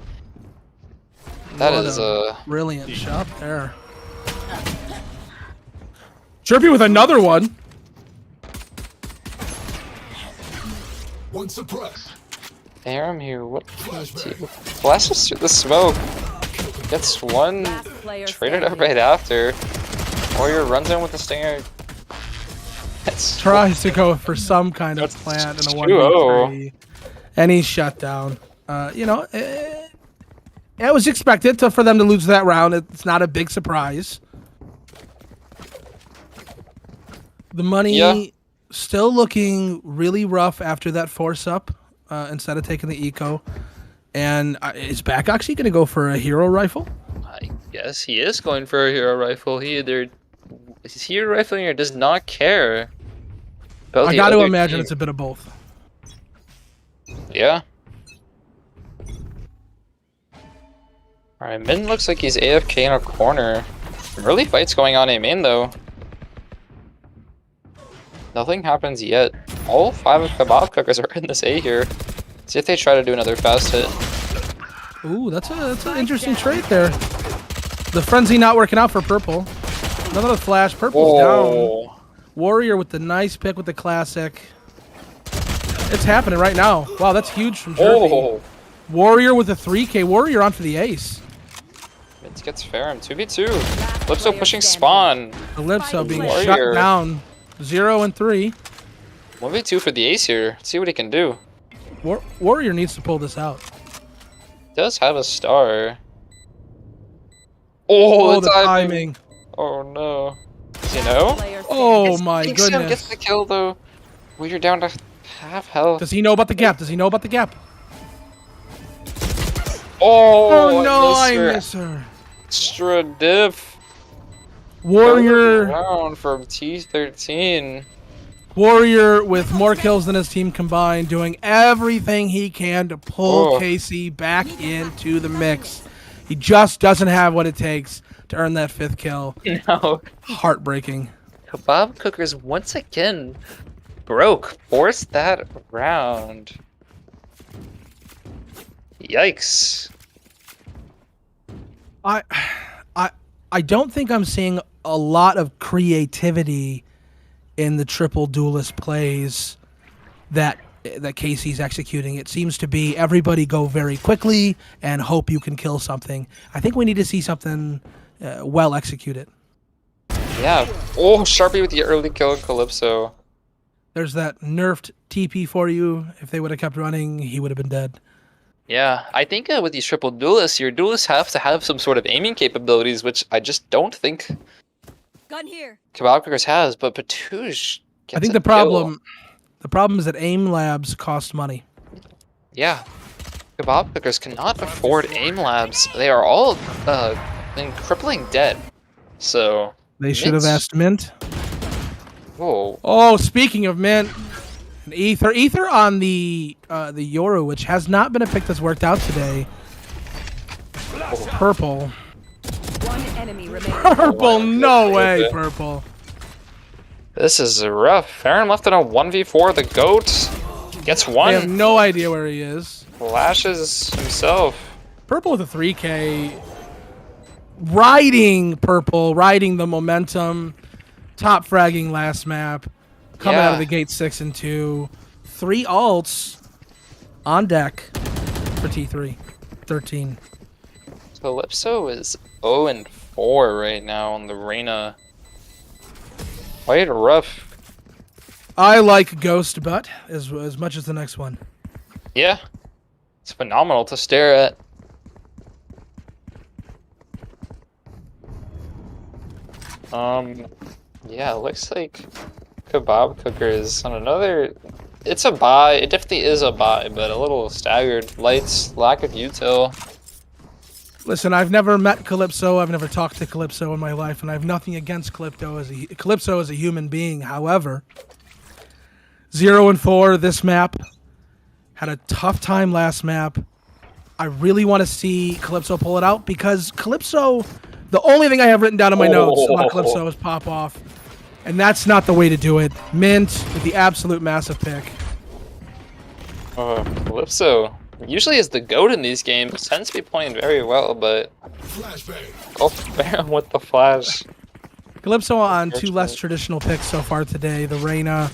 That is a brilliant shot there. Sharpie with another one. One suppressed. Aram here. What? Flashes through the smoke. Gets one Last player traded up standing. right after. Warrior runs in with the stinger. That's Tries to go for some kind of That's plant in a 2-0. 1v3. And he's shut down. You know, it was expected for them to lose that round. It's not a big surprise. The money still looking really rough after that force up instead of taking the eco. And is Back actually going to go for a hero rifle? I guess he is going for a hero rifle. He either is hero rifling or does not care. About I the got to other imagine team. it's a bit of both. Yeah. Alright, Min looks like he's AFK in a corner. Early fights going on A main though. Nothing happens yet. All 5 of KEBAB cookers are in this A here. See if they try to do another fast hit. Ooh, that's an interesting trade there. The frenzy not working out for Purple. Another flash. Purple's down. Oh, Warrior with the nice pick with the classic. It's happening right now. Wow, that's huge from Jerky. oh. Warrior with a 3K. Warrior on for the ace. It gets Ferrum 2v2. Last Calypso player pushing standing. spawn. Calypso being Warrior. shut down. 0 and 3. 1v2 for the ace here. Let's see what he can do. Warrior needs to pull this out. Does have a star. Oh, the timing. Oh no. Does he know? Player Oh standing. my Thinks Sam goodness. gets the kill though. Well, you're down to half health. Does he know about the gap? Does he know about the gap? Oh, Oh no, I her. miss her. Extra diff. Warrior. Round from T13. Warrior with more kills than his team combined, doing everything he can to pull Oh. Casey back into the mix. He just doesn't have what it takes to earn that 5th kill. No. Heartbreaking. KEBAB cookers once again broke. Forced that round. Yikes. I don't think I'm seeing a lot of creativity in the triple duelist plays that Casey's executing. It seems to be everybody go very quickly and hope you can kill something. I think we need to see something well executed. Yeah. Oh, Sharpie with the early kill on Calypso. There's that nerfed TP for you. If they would have kept running, he would have been dead. Yeah, I think with these triple duelists, your duelists have to have some sort of aiming capabilities, which I just don't think Gun here. KEBAB cookers has. But Patouche gets I think a the problem is that aim labs cost money. kill. Yeah, KEBAB cookers cannot afford aim labs. They are all in crippling debt. So They should have Mint- asked Mint. Whoa. Oh, speaking of Mint, an Ether on the Yoru, which has not been a pick that's worked out today. Purple. One enemy remaining. Purple, no way, Okay. Purple. This is rough. Farron left in a 1v4. The GOAT gets I one. have no idea where he is. Flashes himself. Purple with a 3K. Riding Purple, riding the momentum. Top fragging last map. Coming out of Yeah. the gate 6 and 2. 3 ults on deck for T3. 13. Calypso is 0 and 4 right now on the Reyna. Quite rough. I like Ghost Butt as much as the next one. Yeah. It's phenomenal to stare at. Yeah, it looks like KEBAB cookers on another. It's a buy. It definitely is a buy, but a little staggered. Lights, lack of util. Listen, I've never met Calypso. I've never talked to Calypso in my life, and I have nothing against Calypso as a human being. However, 0 and 4 this map. Had a tough time last map. I really want to see Calypso pull it out because Calypso, the only thing I have written down in my notes about Calypso is pop off. And that's not the way to do it. Mint with the absolute massive pick. Calypso usually is the GOAT in these games. Tends to be playing very well, but go Baron with the flash. Calypso on 2 less traditional picks so far today. The Reyna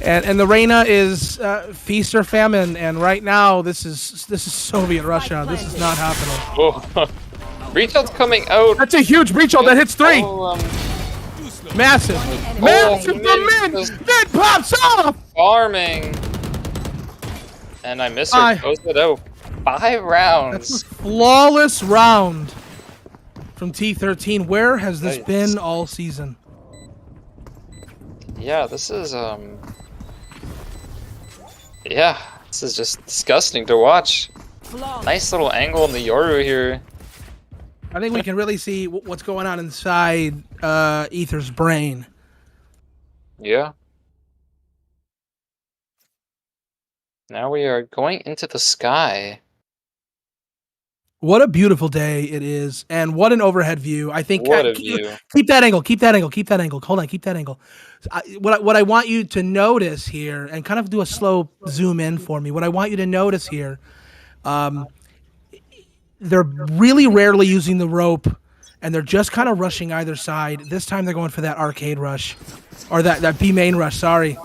And the Reyna is feast or famine, and right now this is Soviet Russia. This is not happening. Oh, breach ult's coming out. That's a huge breach ult that hits 3. Oh, Massive, massive from Mint. Mint pops off. Farming. And I miss her. Close it out. 5 rounds. That's a flawless round from T13. Where has this been all season? Yeah, this is yeah, this is just disgusting to watch. Nice little angle on the Yoru here. I think we can really see what's going on inside Ether's brain. Yeah. Now we are going into the sky. What a beautiful day it is, and what an overhead view. I think What a view. Keep that angle, keep that angle, keep that angle. Hold on, keep that angle. What I want you to notice here, and kind of do a slow zoom in for me. What I want you to notice here, they're really rarely using the rope, and they're just kind of rushing either side. This time they're going for that arcade rush, or that B main rush. Sorry.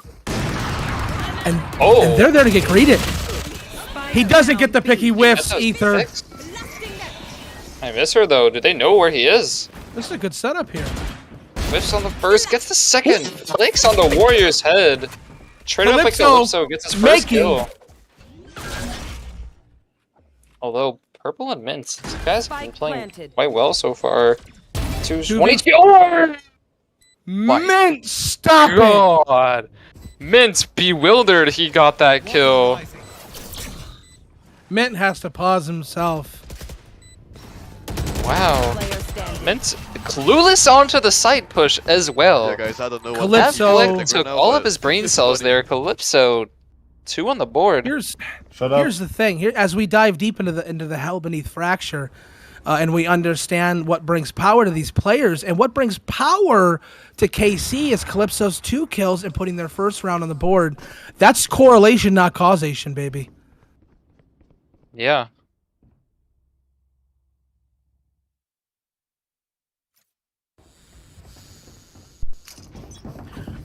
And they're there to get greeted. He doesn't get the pick. He whiffs. Ether. I miss her though. Do they know where he is? This is a good setup here. Whiffs on the first, gets the second. Flicks on the Warrior's head. Traded up by Calypso, gets his first kill. Although Purple and Mint, these guys have been playing quite well so far. 222. Oh! Mint, stop it! God. Mint's bewildered he got that kill. Mint has to pause himself. Wow. Mint clueless onto the side push as well. Yeah, guys, I don't know what Calypso took all of his brain cells there. Calypso, 2 on the board. Here's the thing. Here, as we dive deep into the hell beneath Fracture, and we understand what brings power to these players, and what brings power to KC is Calypso's 2 kills and putting their first round on the board. That's correlation, not causation, baby. Yeah.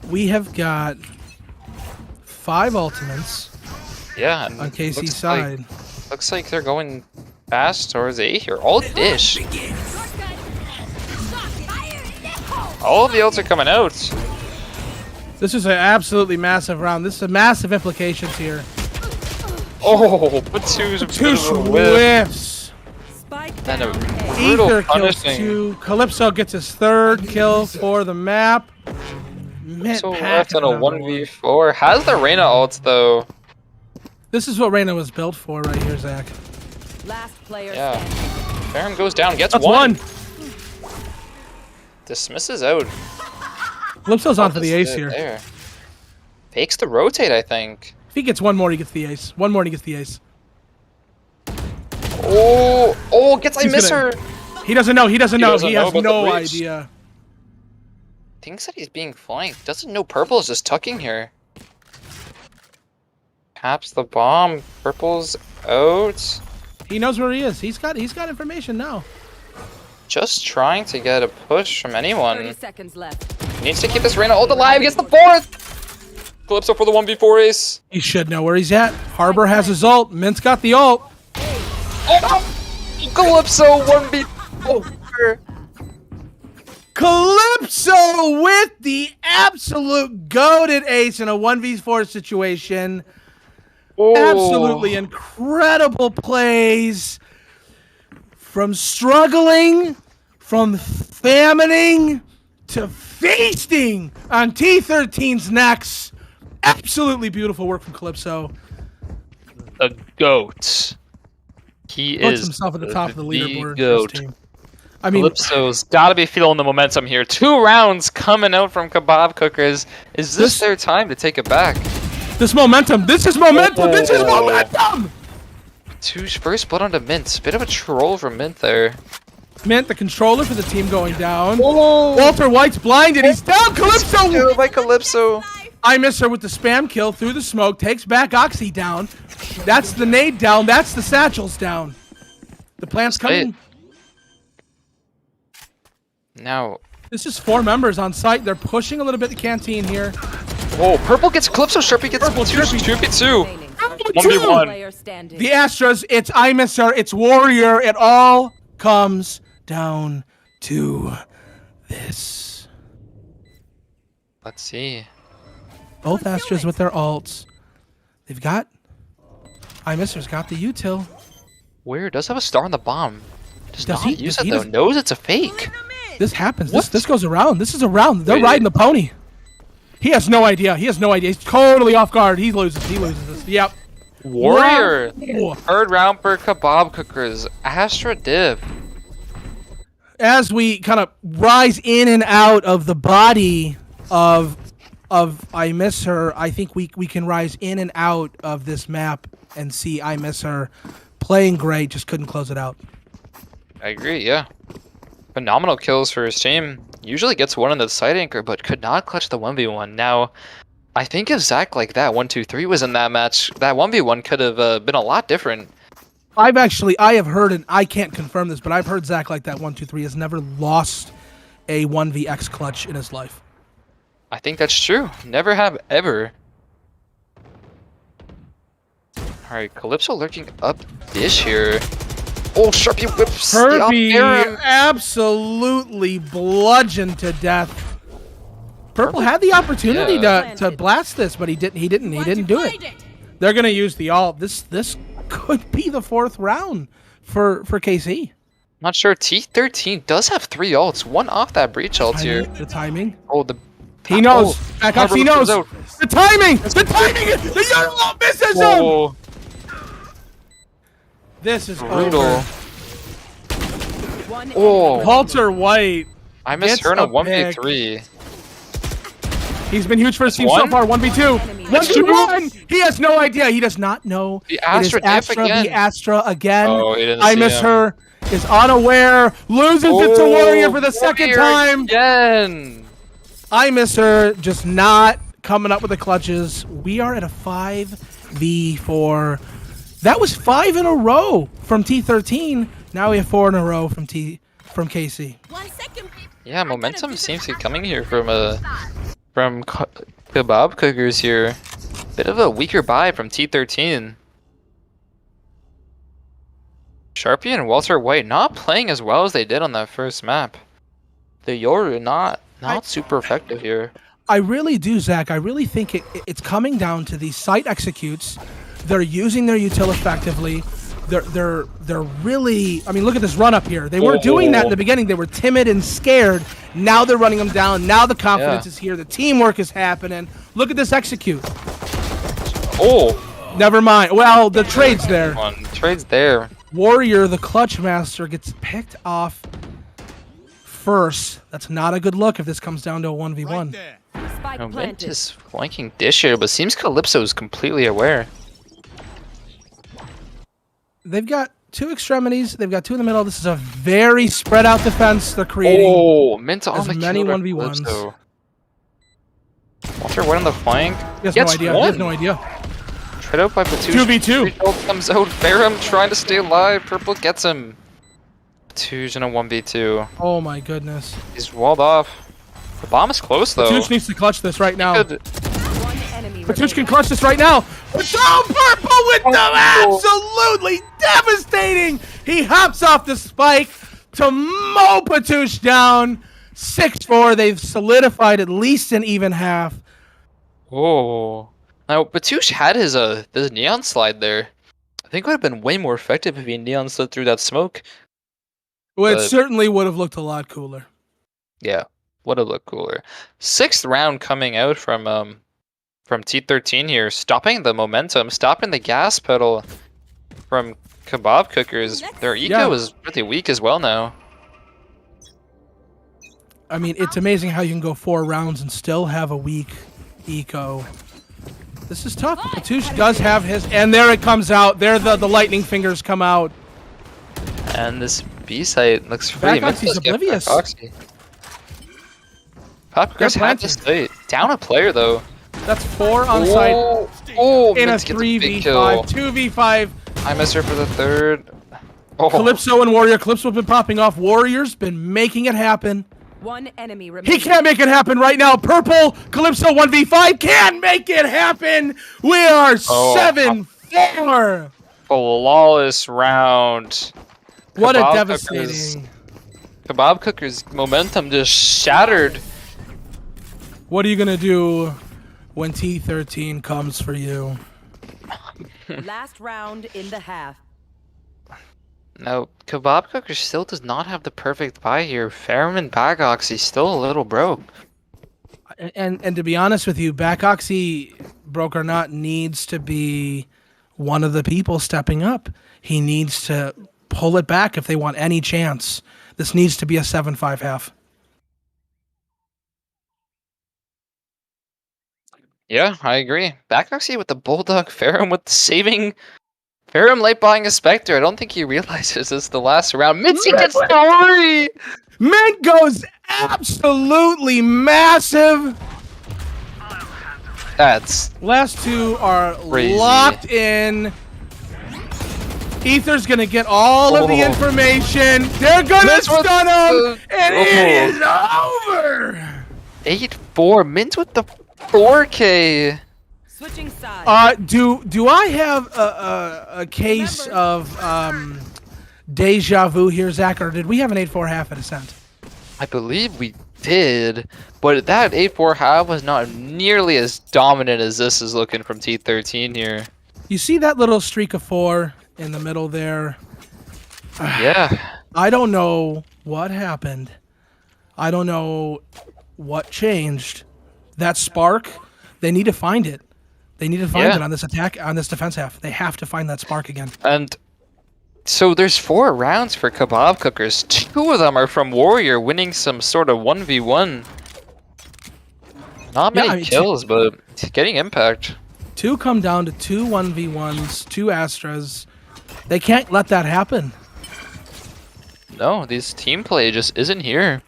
We have got 5 ultimates. Yeah. On KC's side. Looks like they're going fast towards A here. All dish. All of the ults are coming out. This is an absolutely massive round. This is massive implications here. Oh, but 2's a Two bit of a whiff. whiffs. And a brutal Ether kills punishing. 2. Calypso gets his 3rd kill for the map. So left on a 1v4. Has the Reyna ult though. This is what Reyna was built for right here, Zach. Last player Yeah. standing. Baron goes down, gets That's one. 1. Dismisses out. Calypso's on for the ace here. There. Fakes the rotate, I think. If he gets one more, he gets the ace. One more, and he gets the ace. Oh, gets I miss her. He doesn't know. He doesn't know. He has about no the breach. idea. Thinks that he's being flanked. Doesn't know Purple is just tucking here. Taps the bomb. Purple's out. He knows where he is. He's got information now. Just trying to get a push from 30 anyone. seconds left. Needs to keep this Reyna ult alive. Gets the 4th. Calypso for the 1v4 ace. He should know where he's at. Harbor has his ult. Mint's got the ult. Oh! Calypso 1v4. Calypso with the absolute goated ace in a 1v4 situation. Oh. Absolutely incredible plays. From struggling, from famining, to feasting on T13's necks. Absolutely beautiful work from Calypso. The GOAT. He Puts is himself at the top of the leaderboard for GOAT. his team. I mean, Calypso's got to be feeling the momentum here. 2 rounds coming out from Kebab Cookers. Is this their time to take it back? this momentum. This is momentum. This is momentum. 2 first blood onto Mint. Bit of a troll from Mint there. Mint, the controller for the team going down. Walter White's blinded. He's down. Calypso. Killed by Calypso. I miss her with the spam kill through the smoke. Takes back Oxy down. That's the nade down. That's the satchels down. The plant's coming. Now, This is 4 members on site. They're pushing a little bit the canteen here. Oh, purple gets Calypso, Sharpie gets Purple, 2v2. Remaining. 1v1. Player standing. The Astros, it's iMisser, it's Warrior. It all comes down to this. Let's see. Both Astros with their ults. They've got... iMisser's got the util. Warrior does have a star on the bomb. Does Does not he? use Does it he? though. Knows it's a fake. This happens. What? This goes around. This is around. They're Wait. riding the pony. He has no idea. He has no idea. He's totally off guard. He loses. He loses this. Yep. Warrior. Wow. Third round for Kebab Cookers. Astra Div. As we kind of rise in and out of the body of iMisser, I think we can rise in and out of this map and see iMisser playing great, just couldn't close it out. I agree, yeah. Phenomenal kills for his team. Usually gets one on the side anchor, but could not clutch the 1v1. Now, I think if Zack like that, 1-2-3 was in that match, that 1v1 could have been a lot different. I have heard, and I can't confirm this, but I've heard Zack like that 1-2-3 has never lost a 1vx clutch in his life. I think that's true. Never have ever. Alright, Calypso lurking up dish here. Oh, Sharpie whips the Herbie up air. absolutely bludgeoned to death. Purple had the opportunity Yeah. to blast this, but he didn't do it. They're gonna use the ult. This could be the fourth round for KC. Not sure. T13 does have 3 ults. One off that breach ult here. The timing. Oh, the He knows. Oh, Backups, he knows. The timing. The timing. The yellow misses him. Oh, This is brutal. over. One Oh, Walter White. I miss gets her in a a 1v3. He's been huge for his team one? so far. 1v2. 1v1. He has no idea. He does not know. The It is Astra dip Astra again. the Astra again. Oh, he didn't I see miss him. her. Is unaware. Loses it to Warrior for the second Warrior time. Again. I miss her. Just not coming up with the clutches. We are at a 5v4. That was 5 in a row from T13. Now we have 4 in a row from KC. Yeah, momentum seems to be coming here from Kebab Cookers here. Bit of a weaker buy from T13. Sharpie and Walter White not playing as well as they did on that first map. The Yoru not super effective here. I really do, Zach. I really think it's coming down to these site executes. They're using their util effectively. They're really. I mean, look at this run up here. They weren't doing that in the beginning. They were timid and scared. Now they're running them down. Now the confidence is here. The teamwork is happening. Look at this execute. Oh, Never mind. Well, the trade's there. Trade's there. Warrior, the clutch master, gets picked off first. That's not a good look if this comes down to a 1v1. Spike Mint planted. is flanking dish here, but seems Calypso is completely aware. They've got 2 extremities. They've got 2 in the middle. This is a very spread out defense they're creating. Oh, Mint on as the many killer 1v1s. Calypso. Walter White on the flank. He has Gets no idea. one. He has no idea. Trade out by Batush. 2v2. Result comes out. Ferrum trying to stay alive. Purple gets him. Batush in a 1v2. Oh my goodness. He's walled off. The bomb is close though. Batush needs to clutch this right now. Good. One enemy Batush can remaining. clutch this right now. Oh, Purple with the absolutely devastating. He hops off the spike to mow Batush down. 6-4. They've solidified at least an even half. Oh. Now Batush had his neon slide there. I think it would have been way more effective if he neon slid through that smoke. Well, it But- certainly would have looked a lot cooler. Yeah, would have looked cooler. 6th round coming out from T13 here, stopping the momentum, stopping the gas pedal from Kebab Cookers. Their eco is really weak as well now. I mean, it's amazing how you can go 4 rounds and still have a weak eco. This is tough. Batush does have his, and there it comes out. There the lightning fingers come out. And this B site looks free. Back-Oxy's oblivious. Kebab Cookers They're have this site. Down a player though. That's 4 on site Oh, in a Mint gets big kill. 3v5, 2v5. I miss her for the 3rd. Oh, Calypso and Warrior. Calypso have been popping off. Warrior's been making it happen. One enemy remaining. He can't make it happen right now. Purple Calypso 1v5 can make it happen. We are 7-4. Flawless round. What a Kebab devastating. Kebab Cooker's momentum just shattered. What are you gonna do when T13 comes for you? Last round in the half. No, Kebab Cooker still does not have the perfect buy here. Ferrum and Bagoxy's still a little broke. And to be honest with you, Bagoxy, broke or not, needs to be one of the people stepping up. He needs to pull it back if they want any chance. This needs to be a 7-5 half. Yeah, I agree. Bagoxy with the Bulldog, Ferrum with the saving. Ferrum late buying a Spectre. I don't think he realizes it's the last round. Mitzi gets story! Mint goes absolutely massive. That's Last two are Crazy. locked in. Ether's gonna get all of the information. They're gonna Mint with stun him, the- and it is over. 8-4. Mint with the 4K. Switching sides. Do I have a case of deja vu here, Zach, or did we have an 8-4 half at Ascent? I believe we did, but that 8-4 half was not nearly as dominant as this is looking from T13 here. You see that little streak of 4 in the middle there? Yeah. I don't know what happened. I don't know what changed. That spark, they need to find it. They need to find Yeah. it on this attack, on this defense half. They have to find that spark again. And so there's 4 rounds for Kebab Cookers. 2 of them are from Warrior winning some sort of 1v1. Not Yeah, many I mean, kills, but getting impact. 2 come down to 2 1v1s, 2 Astras. They can't let that happen. No, this team play just isn't here.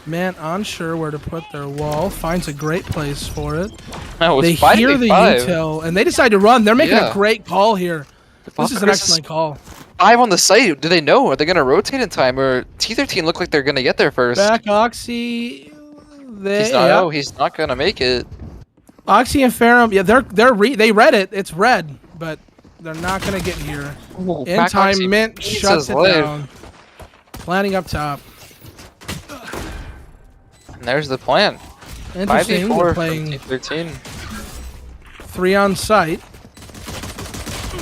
Man, unsure where to put their wall. Finds a great place for it. No, They it's 5v5. hear the util, and they decide to run. They're making Yeah. a great call here. This is an Fuckers. excellent call. 5 on the site. Do they know? Are they going to rotate in time? Or T13 look like they're going to get there first? Back Oxy. They, He's not. yeah. Oh, he's not going to make it. Oxy and Ferrum, yeah, they read it. It's red, but they're not gonna get here. Ooh, In Back time, Oxy Mint beats shuts his it life. down. Planning up top. And there's the plan. Interesting. 5v4 They're from playing T13. 3 on site.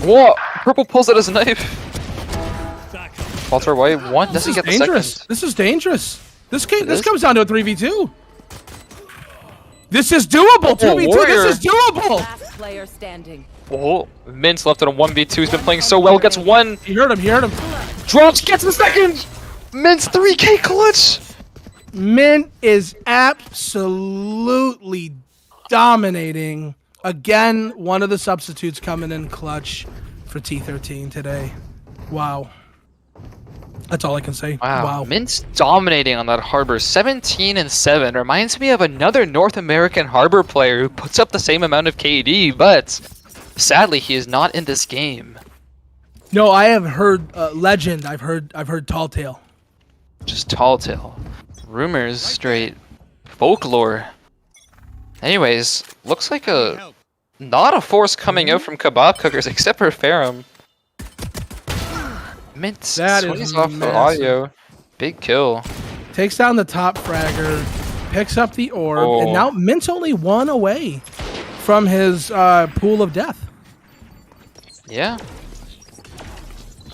Whoa! Purple pulls out his knife. Walter White 1 This doesn't is get the dangerous. second. This is dangerous. This is? comes down to a 3v2. This is doable. 2v2. Warrior. This is doable. Last player standing. Oh, Mint's left on a 1v2. He's been playing so well. Gets 1. You heard him. You heard him. Drops. Gets the second. Mint's 3K clutch. Mint is absolutely dominating. Again, one of the substitutes coming in clutch for T13 today. Wow. That's all I can say. Wow. Mint's dominating on that Harbor. 17-7. Reminds me of another North American Harbor player who puts up the same amount of KD, but sadly he is not in this game. No, I have heard legend. I've heard Tall Tale. Just tall tale. Rumors, straight folklore. Anyways, looks like not a force coming out from Kebab Cookers except for Ferrum. Mint That is swings off the massive. audio. Big kill. Takes down the top fragger, picks up the orb, Oh. and now Mint's only 1 away from his pool of death. Yeah.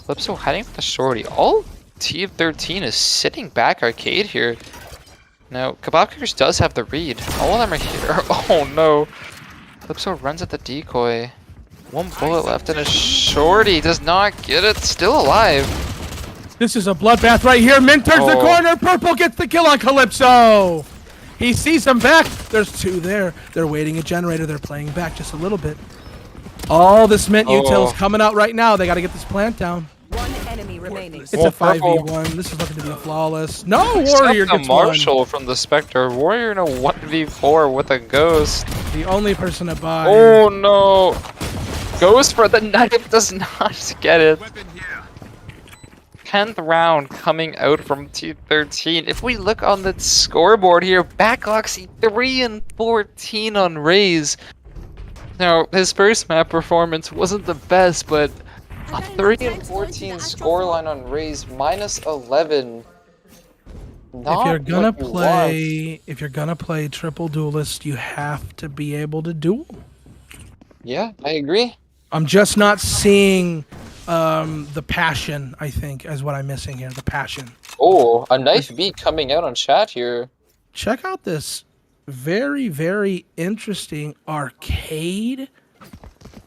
Calypso hiding with the shorty. All T13 is sitting back arcade here. Now, Kebab Cookers does have the read. All of them are here. Oh no. Calypso runs at the decoy. 1 bullet left and a shorty does not get it. Still alive. This is a bloodbath right here. Mint turns the Oh. corner. Purple gets the kill on Calypso. He sees him back. There's 2 there. They're waiting a generator. They're playing back just a little bit. All this Mint util's coming out right now. They got to get this plant down. One enemy remaining. It's Well, a 5v1. This is looking to be flawless. No Warrior Except the gets 1. Marshall from the Spectre. Warrior in a 1v4 with a Ghost. The only person to buy. Oh no. Ghost for the knife does not get it. 10th round coming out from T13. If we look on the scoreboard here, Backoxy 3-14 on Raze. Now, his first map performance wasn't the best, but a 3-14 scoreline on Raze, -11. If you're gonna play triple duelist, you have to be able to duel. Yeah, I agree. I'm just not seeing the passion, I think, is what I'm missing here. The passion. Oh, a knife beat coming out on chat here. Check out this very, very interesting arcade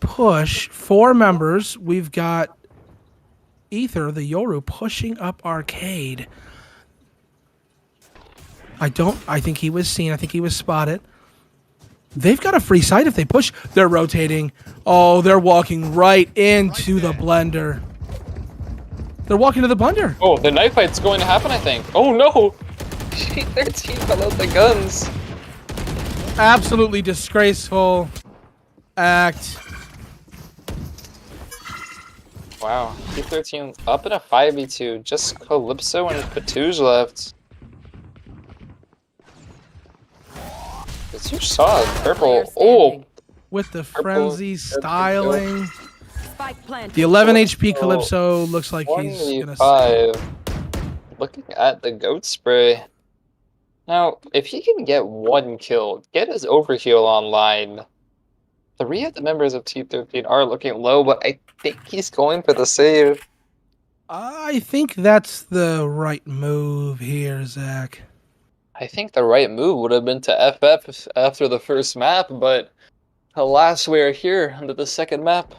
push. 4 members. We've got Ether, the Yoru, pushing up arcade. I think he was seen. I think he was spotted. They've got a free site if they push. They're rotating. Oh, they're walking right into the blender. They're walking to the blender. Oh, the knife fight's going to happen, I think. Oh no! T13 fell out the guns. Absolutely disgraceful act. Wow, T13 up in a 5v2. Just Calypso and Patouge left. It's huge solid. Purple. Oh! With the frenzy styling. Spike planted. The 11 HP Calypso looks like he's gonna. 25. Looking at the goat spray. Now, if he can get 1 kill, get his overheal online. 3 of the members of T13 are looking low, but I think he's going for the save. I think that's the right move here, Zach. I think the right move would have been to FF after the first map, but alas, we are here under the second map.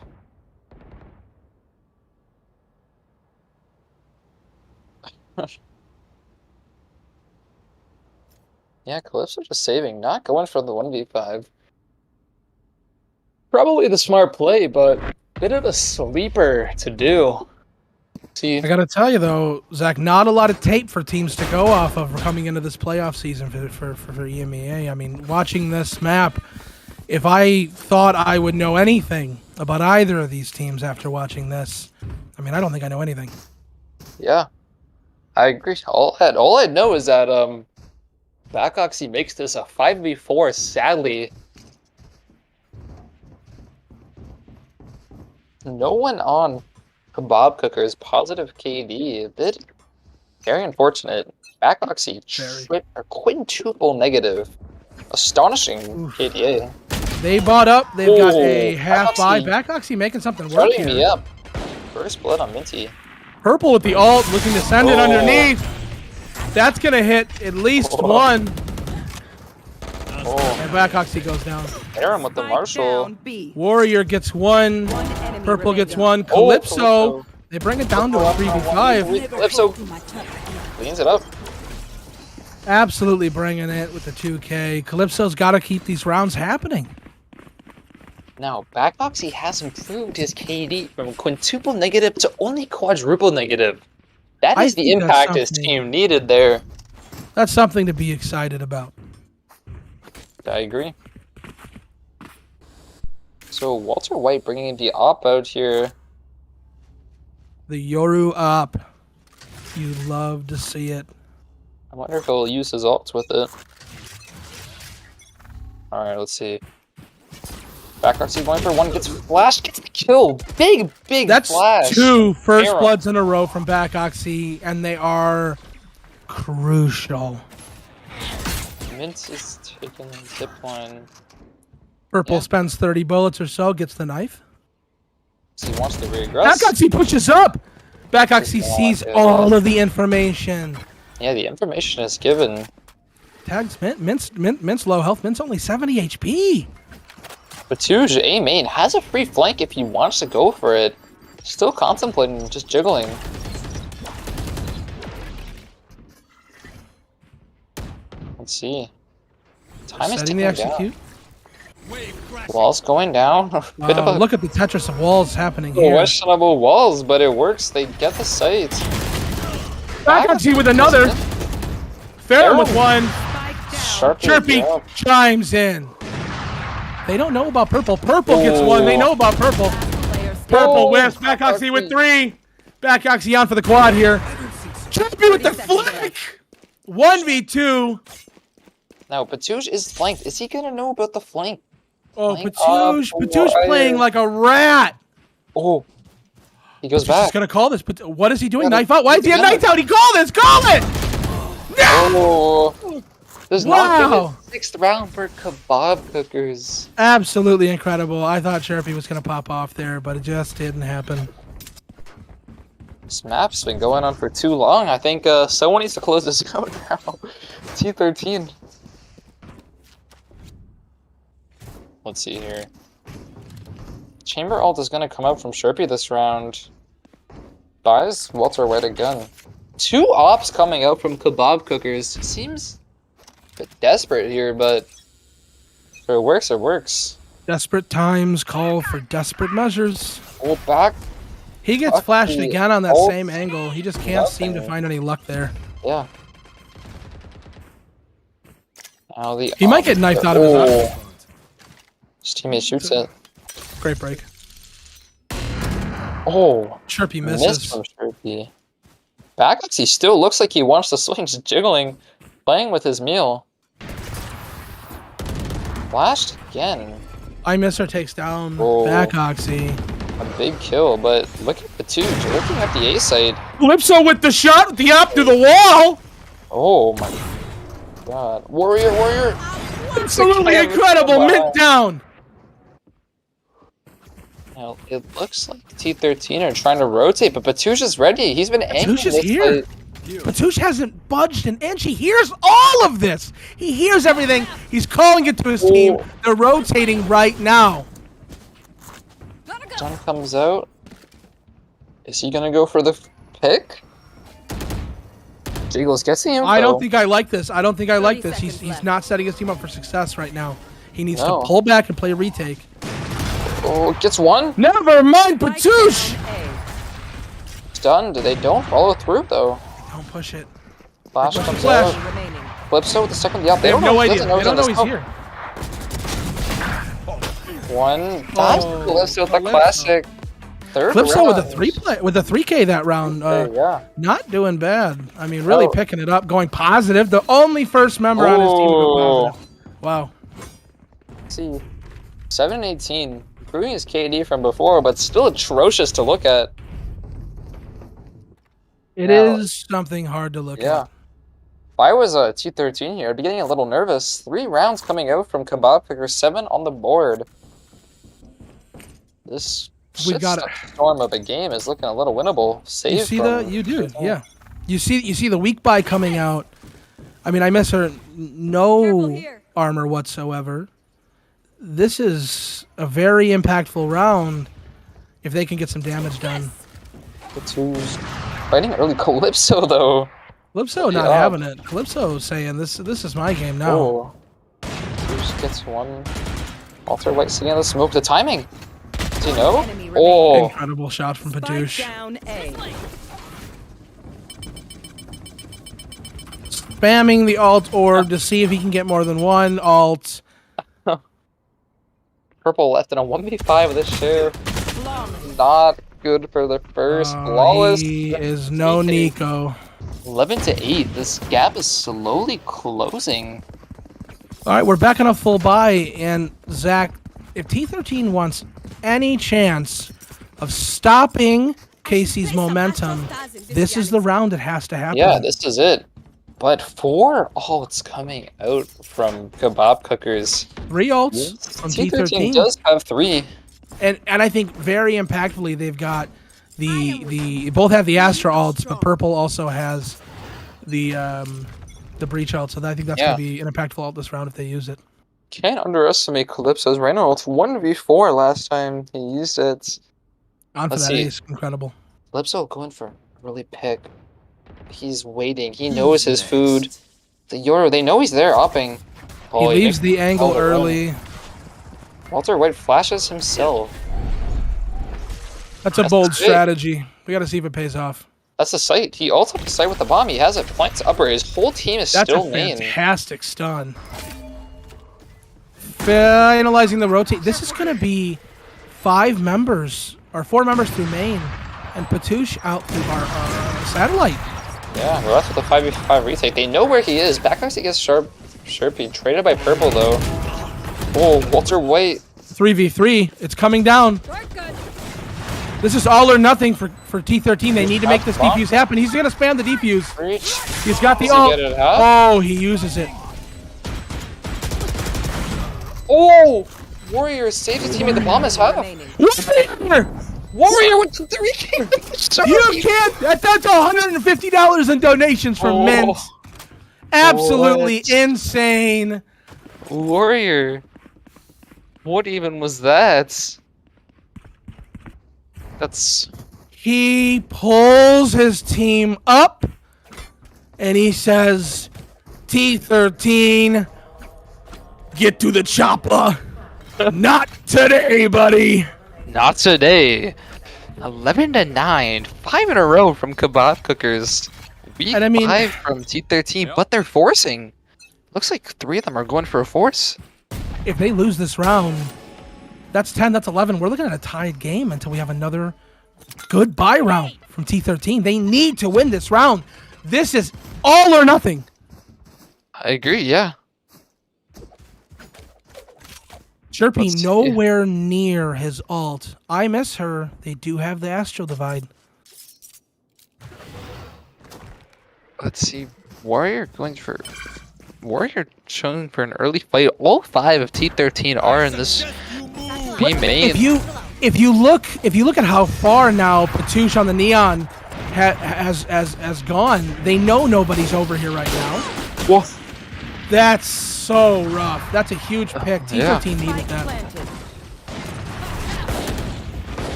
Yeah, Calypso just saving, not going for the 1v5. Probably the smart play, but bit of a sleeper to do. See, I gotta tell you though, Zach, not a lot of tape for teams to go off of coming into this playoff season for EMEA. I mean, watching this map, if I thought I would know anything about either of these teams after watching this, I mean, I don't think I know anything. yeah, I agree. All I know is that Backoxy makes this a 5v4, sadly. No one on KEBAB Cooker's positive KD. A bit very unfortunate. Backoxy quintuple negative. Astonishing KDA. They bought up. They've got a Ooh, half buy. Backoxy. Backoxy making something work Starting me here. up. First blood on Minty. Purple with the ult, looking to send it Oh. underneath. That's gonna hit at least Oh. one. Oh, And Backoxy goes down. Aaron with the Spike Marshall. down B. Warrior gets one. One enemy Purple gets remaining. one. Calypso. Calypso. They bring it down to a 3v5. Calypso cleans it up. Absolutely bringing it with the 2K. Calypso's got to keep these rounds happening. Now, Backoxy has improved his KD from quintuple negative to only quadruple negative. That I is the think that's impact his something- team needed there. That's something to be excited about. I agree. So Walter White bringing the op out here. The Yoru up. You love to see it. I wonder if he'll use his ults with it. Alright, let's see. Backoxy going for one, gets flashed, gets the kill. Big That's flash. 2 first Arrow. bloods in a row from Backoxy, and they are crucial. Mint is taking the zip line. Purple Yeah. spends 30 bullets or so, gets the knife. He wants to regress. Backoxy pushes up. Backoxy Yeah, sees yeah. all of the information. Yeah, the information is given. Tags Mint's low health. Mint's only 70 HP. Patouge A main has a free flank if he wants to go for it. Still contemplating, just jiggling. Let's see. Time is Setting ticking the down. execute. Walls going down. Bit of a Look at the Tetris of walls happening here. questionable walls, but it works. They get the site. Backoxy with another. Fair with one. Spike down. Sharply Chirpy dropped. chimes in. They don't know about purple. Purple gets one. They know about purple. Player Purple Oh, whiffs. Backoxy with 3. Back Oxy on for the quad here. Chirpy with the flick. 1v2. Now, Patouche is flanked. Is he going to know about the flank? Oh, Flank Patouche. up Patouche wire. playing like a rat. Oh. He goes He's back. going to call this. What is he doing? Yeah, Knife out. Why is he a yeah. knife out? He called this. Call it. Oh. Does not Wow. give it 6th round for Kebab Cookers. Absolutely incredible. I thought Chirpy was going to pop off there, but it just didn't happen. This map's been going on for too long. I think someone needs to close this out now. T13. Let's see here. Chamber ult is going to come up from Chirpy this round. Buys Walter White a gun. 2 ops coming out from Kebab Cookers. Seems a bit desperate here, but if it works, it works. Desperate times call for desperate measures. Pull back. He gets Fuck flashed the again on that ult. same angle. He just can't seem to find any luck there. Yeah. Now the He might get knifed out of his eye. His teammate shoots it. Great break. Oh, Chirpy missed misses. from Chirpy. Backups, he still looks like he wants to swing, just jiggling, playing with his meal. Flashed again. I Misser takes down Oh. Back Oxy. A big kill, but look at the two, looking at the A side. Calypso with the shot with the up to the wall. Oh my god. Warrior, warrior! Absolutely incredible. Wow. Mint down. Now, it looks like T13 are trying to rotate, but Patouche is ready. He's been angling Patouche is this here. fight. Patouche hasn't budged an inch. He hears all of this. He hears everything. He's calling it to his team. Oh. They're rotating right now. John comes out. Is he gonna go for the pick? Jiggles gets the info. I don't think I like this. I don't think I like 30 this. He's seconds left. not setting his team up for success right now. He needs No. to pull back and play retake. Oh, gets one. Never mind, Patouche. Stunned. They don't follow through though. Don't push it. Flash Push the comes flash. out. Remaining. Calypso with the second. Yeah, They have no he idea. doesn't They don't know he's in the here. smoke. One. Dives Oh, Calypso with the Calypso. classic. Third Calypso with a round. with a 3K that round. Yeah. Not doing bad. I mean, really Oh. picking it up, going positive. The only first member on his team to go Oh. positive. Wow. Let's see. 7-18. Improving his KD from before, but still atrocious to look at. It Now- is something hard to look Yeah. at. If I was a T13 here, I'd be getting a little nervous. 3 rounds coming out from Kebab Picker, 7 on the board. This We got it. storm of a game is looking a little winnable. Save You see from- you do, yeah. You see the weak buy coming out. I mean, I miss her no armor whatsoever. This is a very impactful round if they can get some damage done. The twos. Fighting early Calypso though. Calypso not Yeah. having it. Calypso saying this is my game now. Oh. Twos gets one. Walter White sitting on the smoke. The timing. Does he know? Enemy remaining. Oh. Incredible shot from Spike Patouche. down A. Spamming the alt orb to see if he can get more than one alt. Purple left in a 1v5 with this share. Not good for the first. Flawless. He is no Nico. 11-8. This gap is slowly closing. All right, we're back on a full buy, and Zack, if T13 wants any chance of stopping Casey's momentum, this is the round it has to happen. Yeah, this is it. But 4 ults coming out from Kebab Cookers. 3 ults from T13 T13. does have 3. And I think very impactfully they've got the both have the Astra ults, but Purple also has the Breach ult. So I think that's Yeah. gonna be an impactful ult this round if they use it. Can't underestimate Calypso's Rhino ult. 1v4 last time he used it. On for Let's that see. ace, incredible. Calypso going for an early pick. He's waiting. He knows his food. The Yoro, they know he's there, upping. He leaves the angle the run. early. Walter White flashes himself. That's a That's bold big. strategy. We got to see if it pays off. That's the site. He ulted the site with the bomb. He has it flanked upper. His whole team is That's still a main. fantastic stun. Finalizing the rotate. This is going to be 5 members, or 4 members through main. and Patouche out through our satellite. Yeah, we're left with a 5v5 retake. They know where he is. Backoxy gets Sharpie. Traded by Purple, though. Oh, Walter White. 3v3. It's coming down. This is all or nothing for T13. They need to make this defuse happen. He's going to spam the defuse. Reach. He's got the Does he ult. get it out? Oh, he uses it. Oh! Warrior saves his teammate. The bomb is half. Remaining. Warrior with the 3K. You can't. That's $150 in donations from Mint. Absolutely What? insane. Warrior. What even was that? That's... He pulls his team up and he says, T13, get to the chopper. Not today, buddy. Not today. 11-9. 5 in a row from Kebab Cookers. Week And I mean- 5 from T13, but they're forcing. Looks like 3 of them are going for a force. If they lose this round, that's 10, that's 11. We're looking at a tied game until we have another good buy round from T13. They need to win this round. This is all or nothing. I agree, yeah. Chirpy Let's see. nowhere near his ult. I miss her. They do have the Astral Divide. Let's see. Warrior going for... Warrior showing for an early fight. All 5 of T13 are in this B main. If you look at how far now Patouche on the Neon has gone, they know nobody's over here right now. Whoa. That's so rough. That's a huge pick. Yeah. T13 needed that. Planted.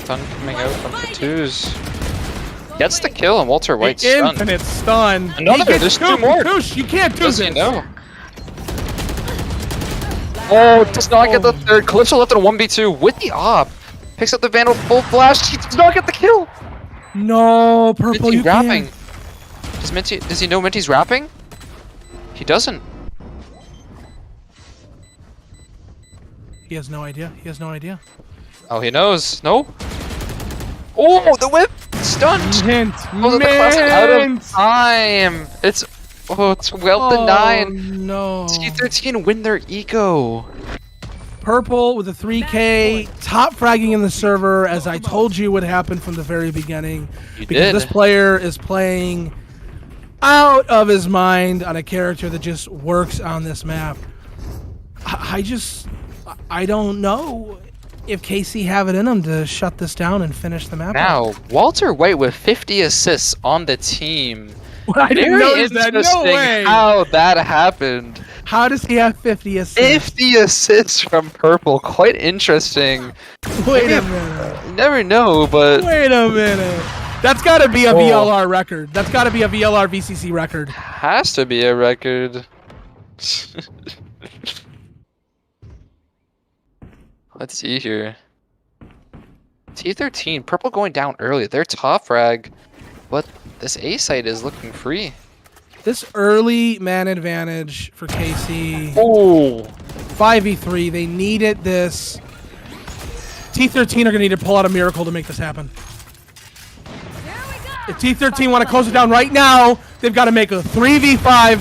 Stun coming out from Patouche. Gets the kill and Walter White stunned. Infinite stun. Another, He gets there's two, two more. Patouche, you can't do Does this. he know? Oh, does not get the third. Calypso left in a 1v2 with the op. Picks up the Vandal full flash. He does not get the kill. No, Purple, Minty you rapping. can't. Does he know Minty's rapping? He doesn't. He has no idea. He has no idea. Oh, he knows. No. Oh, the whip stunned. Mint. Oh, the classic out of Mint. time. It's 12 to 9. No. T13 win their eco. Purple with a 3K, top fragging in the server, as I told you would happen from the very beginning. You Because did. this player is playing out of his mind on a character that just works on this map. I don't know if KC have it in him to shut this down and finish the map. Now, Walter White with 50 assists on the team. I didn't Very notice that. No interesting way. how that happened. How does he have 50 assists? 50 assists from Purple. Quite interesting. Wait a minute. You never know, but Wait a minute. That's got to be a Oh. VLR record. That's got to be a VLR VCC record. has to be a record. Let's see here. T13, Purple going down early. They're top frag, but this A site is looking free. This early man advantage for KC. Oh, 5v3. They needed this. T13 are going to need to pull out a miracle to make this happen. If T13 want to close it down right now, they've got to make a 3v5.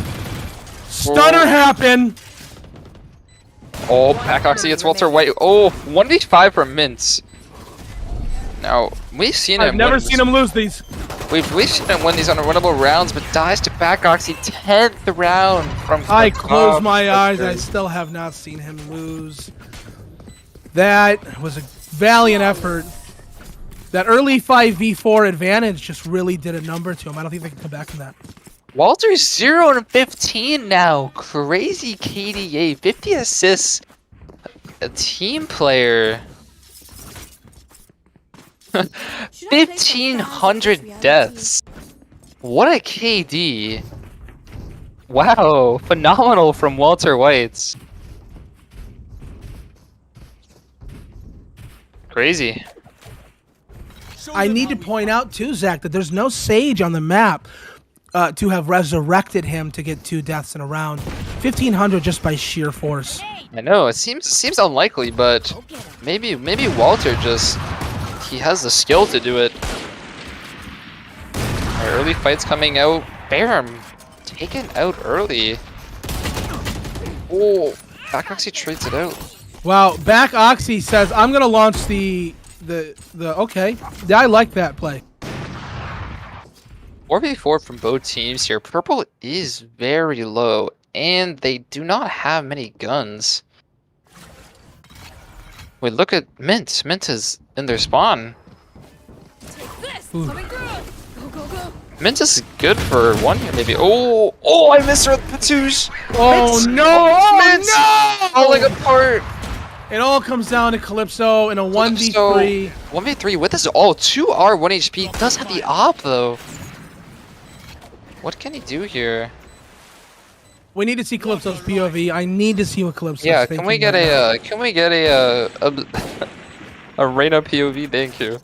Stunner Whoa. happen. oh, Backoxy gets Walter White. Oh, 1v5 for Mints. Now, we've seen him I've never win seen him lose these. We've seen him win these unwinnable rounds, but dies to Backoxy 10th round from I the close top my eyes. I fragger. still have not seen him lose. That was a valiant effort. That early 5v4 advantage just really did a number to him. I don't think they can come back from that. Walter's 0-15 now. Crazy KDA. 50 assists. A team player. 1,500 deaths. What a KD. Wow. Phenomenal from Walter White. Crazy. I need to point out too, Zack, that there's no Sage on the map to have resurrected him to get 2 deaths in a round. 1,500 just by sheer force. I know, it seems unlikely, but maybe Walter just he has the skill to do it. Early fights coming out. Barum taken out early. Oh, Back Oxy trades it out. Wow, Back Oxy says, I'm going to launch the okay. Yeah, I like that play. 4v4 from both teams here. Purple is very low, and they do not have many guns. Wait, look at Mint. Mint is in their spawn. Mint is good for one here, maybe. Oh, I missed her with the twos. Oh, Mint. no! Mint No! falling apart. It all comes down to Calypso in a 1v3. 1v3 with this all 2R 1 HP. Does have the op though. What can he do here? We need to see Calypso's POV. I need to see what Calypso's Yeah, thinking can we get a a Reyna POV? Thank you.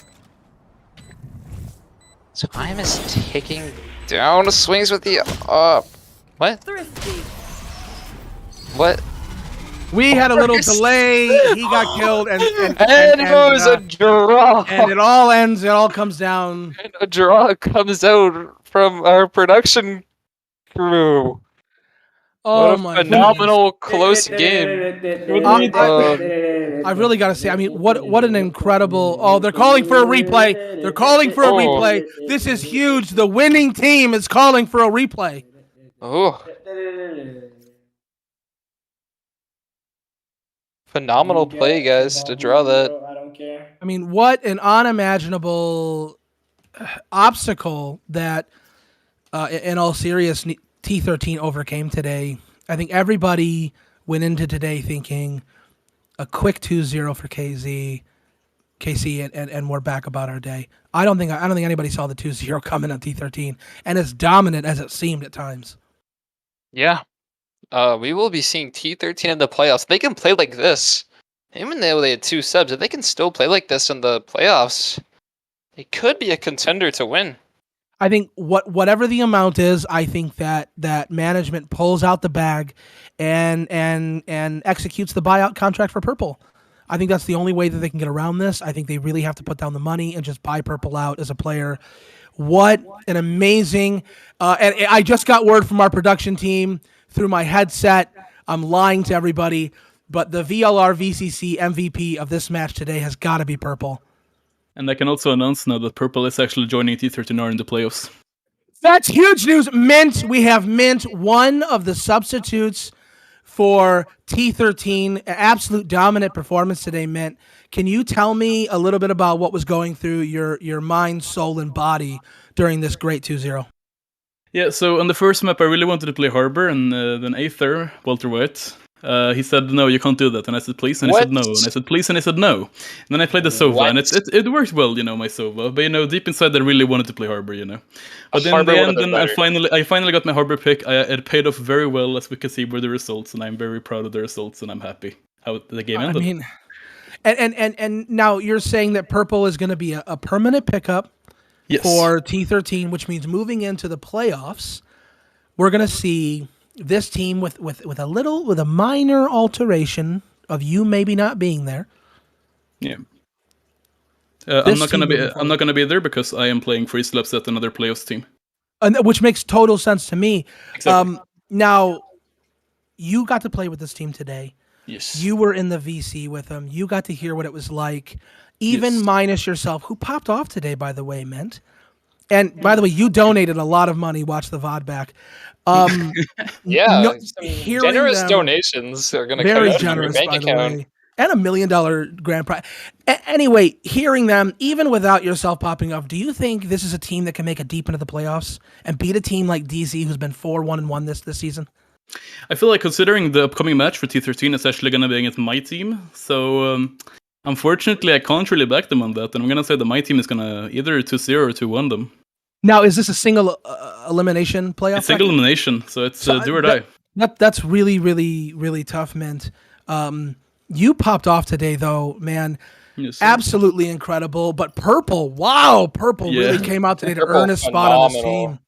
Time is ticking down. Swings with the what? Thrifty. What? We had a little delay. He got killed, and And it was a draw. and it all comes down. And a draw comes out from our production crew. Oh What a my phenomenal close game. I've really got to say, I mean, what an incredible... Oh, they're calling for a replay. They're calling for a replay. This is huge. The winning team is calling for a replay. Oh. Phenomenal play, guys, to draw that. I don't care. I mean, what an unimaginable obstacle that, in all seriousness, T13 overcame today. I think everybody went into today thinking a quick 2-0 for KC, and we're back about our day. I don't think anybody saw the 2-0 coming on T13, and as dominant as it seemed at times. Yeah. We will be seeing T13 in the playoffs. They can play like this. Even though they had 2 subs, if they can still play like this in the playoffs, they could be a contender to win. I think whatever the amount is, I think that management pulls out the bag and executes the buyout contract for Purple. I think that's the only way that they can get around this. I think they really have to put down the money and just buy Purple out as a player. What an amazing... and I just got word from our production team through my headset. I'm lying to everybody, but the VLR VCC MVP of this match today has got to be Purple. And I can also announce now that Purple is actually joining T13R in the playoffs. That's huge news. Mint, we have Mint, one of the substitutes for T13. An absolute dominant performance today, Mint. Can you tell me a little bit about what was going through your mind, soul, and body during this great 2-0? Yeah, so on the first map I really wanted to play Harbor, and then Aether, Walter White, he said, no, you can't do that. And I said, please, and he said, no. And I said, please, and he said, no. And then I played the Sova, and it worked well, my Sova. But, deep inside I really wanted to play Harbor, But then in the end, then I finally got my Harbor pick. It paid off very well, as we can see with the results, and I'm very proud of the results, and I'm happy how the game ended. I mean, and now you're saying that Purple is going to be a permanent pickup for T13, which means moving into the playoffs, we're going to see this team with a minor alteration of you maybe not being there. Yeah. I'm not gonna be there because I am playing Free Slaps at another playoffs team. Which makes total sense to me. Exactly. Now, you got to play with this team today. Yes. You were in the VC with them. You got to hear what it was like, even minus yourself, who popped off today, by the way, Mint. And by the way, you donated a lot of money. Watch the VOD back. Generous donations are going to come very out generous, from your bank account. way. And $1 million grand prize. Anyway, hearing them, even without yourself popping up, do you think this is a team that can make it deep into the playoffs and beat a team like DC, who's been 4-1-1 this season? I feel like considering the upcoming match for T13, it's actually going to be against my team. So, unfortunately, I can't really back them on that. And I'm going to say that my team is going to either 2-0 or 2-1 them. Now, is this a single elimination playoff? It's single elimination, so it's do or die. That's really, really, really tough, Mint. You popped off today, though, man. Yes, absolutely incredible. But Purple, wow, Purple really came out today to earn a spot on this team.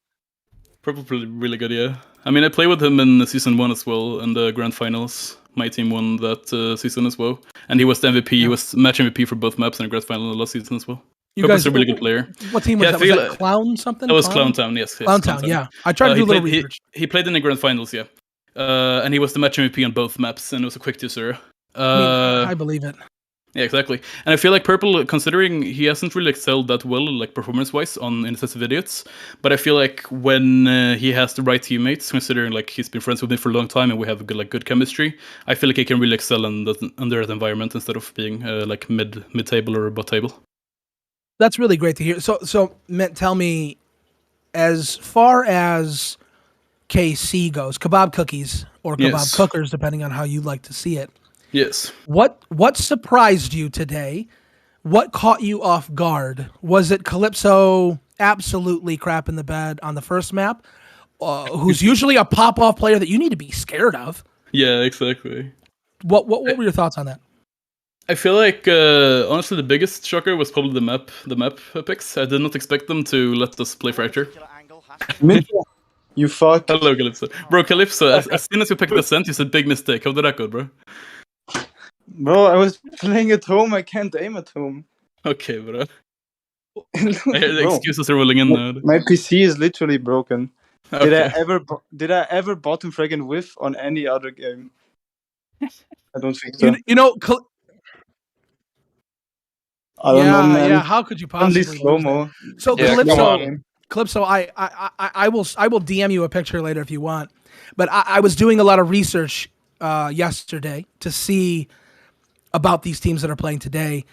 Purple really good, yeah. I mean, I played with him in Season 1 as well, in the Grand Finals. My team won that season as well. And he was the MVP. He was match MVP for both maps in the Grand Final last season as well. You Purple's guys, a really good player. what team was Yeah, I that? Was feel that like- Clown something? That was Clown Town, yes. Clown Town, yeah. I tried to do a little research. He played in the grand finals, yeah. And he was the match MVP on both maps, and it was a quick 2-0. I mean, I believe it. Yeah, exactly. And I feel like Purple, considering he hasn't really excelled that well, like performance-wise, on Incisive Idiots, but I feel like when he has the right teammates, considering like he's been friends with me for a long time and we have good chemistry, I feel like he can really excel under that environment instead of being like mid-table or bot table. That's really great to hear. So Mint, tell me, as far as KC goes, kebab cookies or kebab Yes. cookers, depending on how you like to see it. Yes. What surprised you today? What caught you off guard? Was it Calypso absolutely crap in the bed on the first map, who's usually a pop-off player that you need to be scared of? Yeah, exactly. What were your thoughts on that? I feel like honestly the biggest shocker was probably the map picks. I did not expect them to let us play Fracture. You fuck. Hello, Calypso. Bro, Calypso, as soon as you picked Ascent, you said big mistake. How did that go, bro? Bro, I was playing at home. I can't aim at home. Okay, bro. I The excuses are rolling in now. My PC is literally broken. Okay. Did I ever bottom frag and whiff on any other game? I don't think so. You know, I don't know, man. yeah. How could you Only possibly slow lose that? mo. So Yeah, come Calypso, on. Calypso, I will DM you a picture later if you want. But I was doing a lot of research yesterday to see about these teams that are playing today,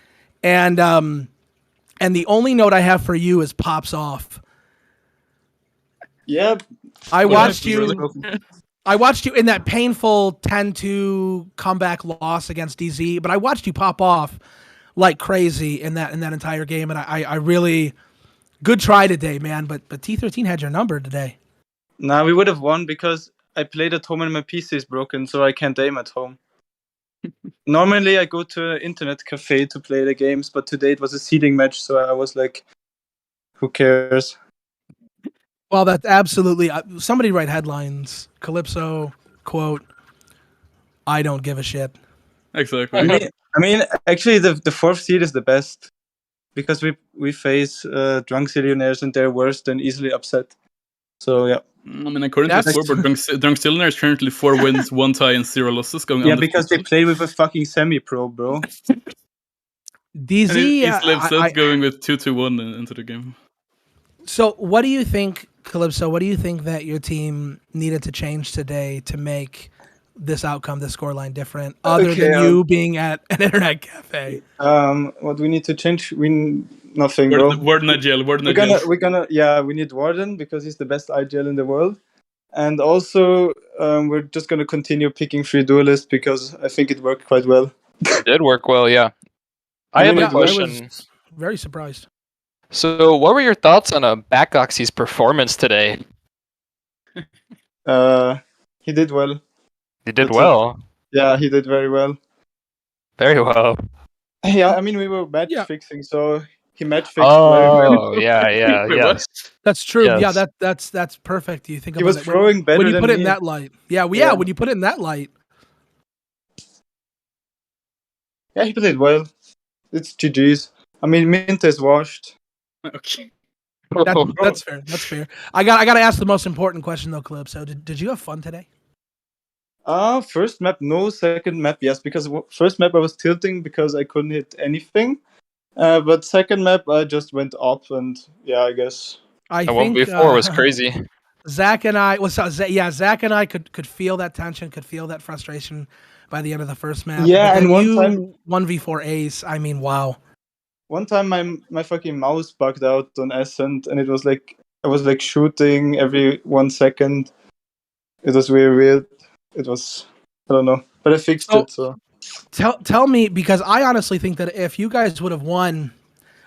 and the only note I have for you is pops off. Yeah. I watched really you. broken. I watched you in that painful 10-2 comeback loss against DZ, but I watched you pop off like crazy in that entire game, and I really good try today, man. But T13 had your number today. Nah, we would have won because I played at home and my PC is broken, so I can't aim at home. Normally, I go to an internet cafe to play the games, but today it was a seeding match, so I was like, who cares? Well, that's absolutely somebody write headlines. Calypso quote: "I don't give a shit." Exactly. I mean, actually, the fourth seed is the best because we face drunk zillionaires and they're worse than easily upset. So yeah. I mean, according to the That's- scoreboard, Drunk Stillner is currently 4 wins, 1 tie, and 0 losses going Yeah, on. because they play with a fucking semi-pro, bro. DZ, He's I- going with 2-1 into the game. so what do you think, Calypso? What do you think that your team needed to change today to make this outcome, this scoreline different, other Okay, than you being at an internet cafe? What do we need to change? Nothing, bro. Warden IGL, we need Warden because he's the best IGL in the world. And also, we're just gonna continue picking free duelists because I think it worked quite well. It did work well, yeah. I have mean, a I question. was very surprised. So, what were your thoughts on Backoxy's performance today? He did well. He did That's well. Yeah, he did very well. Very well. Yeah, I mean, we were match Yeah. fixing, so he match fixed very well. Oh, yeah, Wait, yes. That's true. Yes. Yeah, that's perfect. You think He about was it throwing better when you than put it in me. that light. Yeah, Yeah. when you put it in that light. Yeah, he played well. It's GG's. I mean, Mint is washed. Okay. That's fair. That's fair. I gotta ask the most important question though, Calypso. Did you have fun today? First map, no. Second map, yes. Because first map I was tilting because I couldn't hit anything. But second map I just went up and yeah, I guess. I The one think before was crazy. Zach and I Zach and I could feel that tension, could feel that frustration by the end of the first map. Yeah, But then and one you time- 1v4 ace. I mean, wow. One time my fucking mouse bugged out on Ascent and it was like I was like shooting every 1 second. It was very weird. It was I don't know. But I fixed So- it, so Tell me, because I honestly think that if you guys would have won,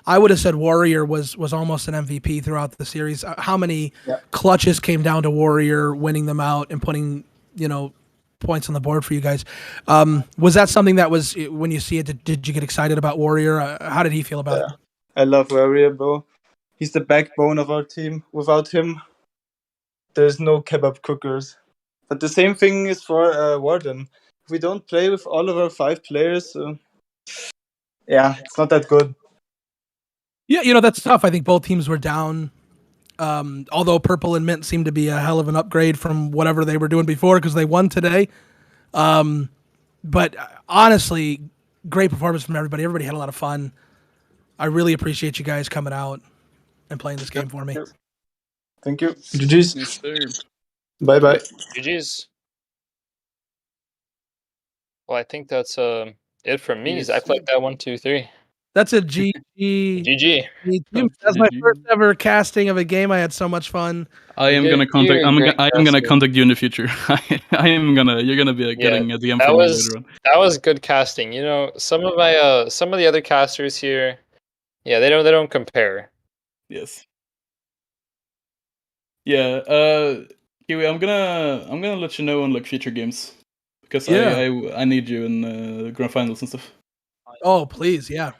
I would have said Warrior was almost an MVP throughout the series. How many Yeah. clutches came down to Warrior winning them out and putting, points on the board for you guys? Was that something that was, when you see it, did you get excited about Warrior? How did he feel about it? I love Warrior, bro. He's the backbone of our team. Without him, there's no kebab cookers. But the same thing is for Warden. If we don't play with all of our 5 players, yeah, it's not that good. Yeah, that's tough. I think both teams were down. Although Purple and Mint seemed to be a hell of an upgrade from whatever they were doing before because they won today. But honestly, great performance from everybody. Everybody had a lot of fun. I really appreciate you guys coming out and playing this game for me. Thank you. GG's. Yes, sir. Bye bye. GG's. Well, I think that's it from me. Yes, Zack like that 1, 2, 3. That's a GG. GG. That's my first ever casting of a game. I had so much fun. I am gonna contact. You're a great I am gonna caster. contact you in the future. I am gonna. You're gonna be getting a DM from me later on. That was good casting. Some of my some of the other casters here, yeah, they don't compare. Yes. Yeah. Kiwii, I'm gonna let you know on like future games because Yeah. I need you in grand finals and stuff. Oh, please, yeah.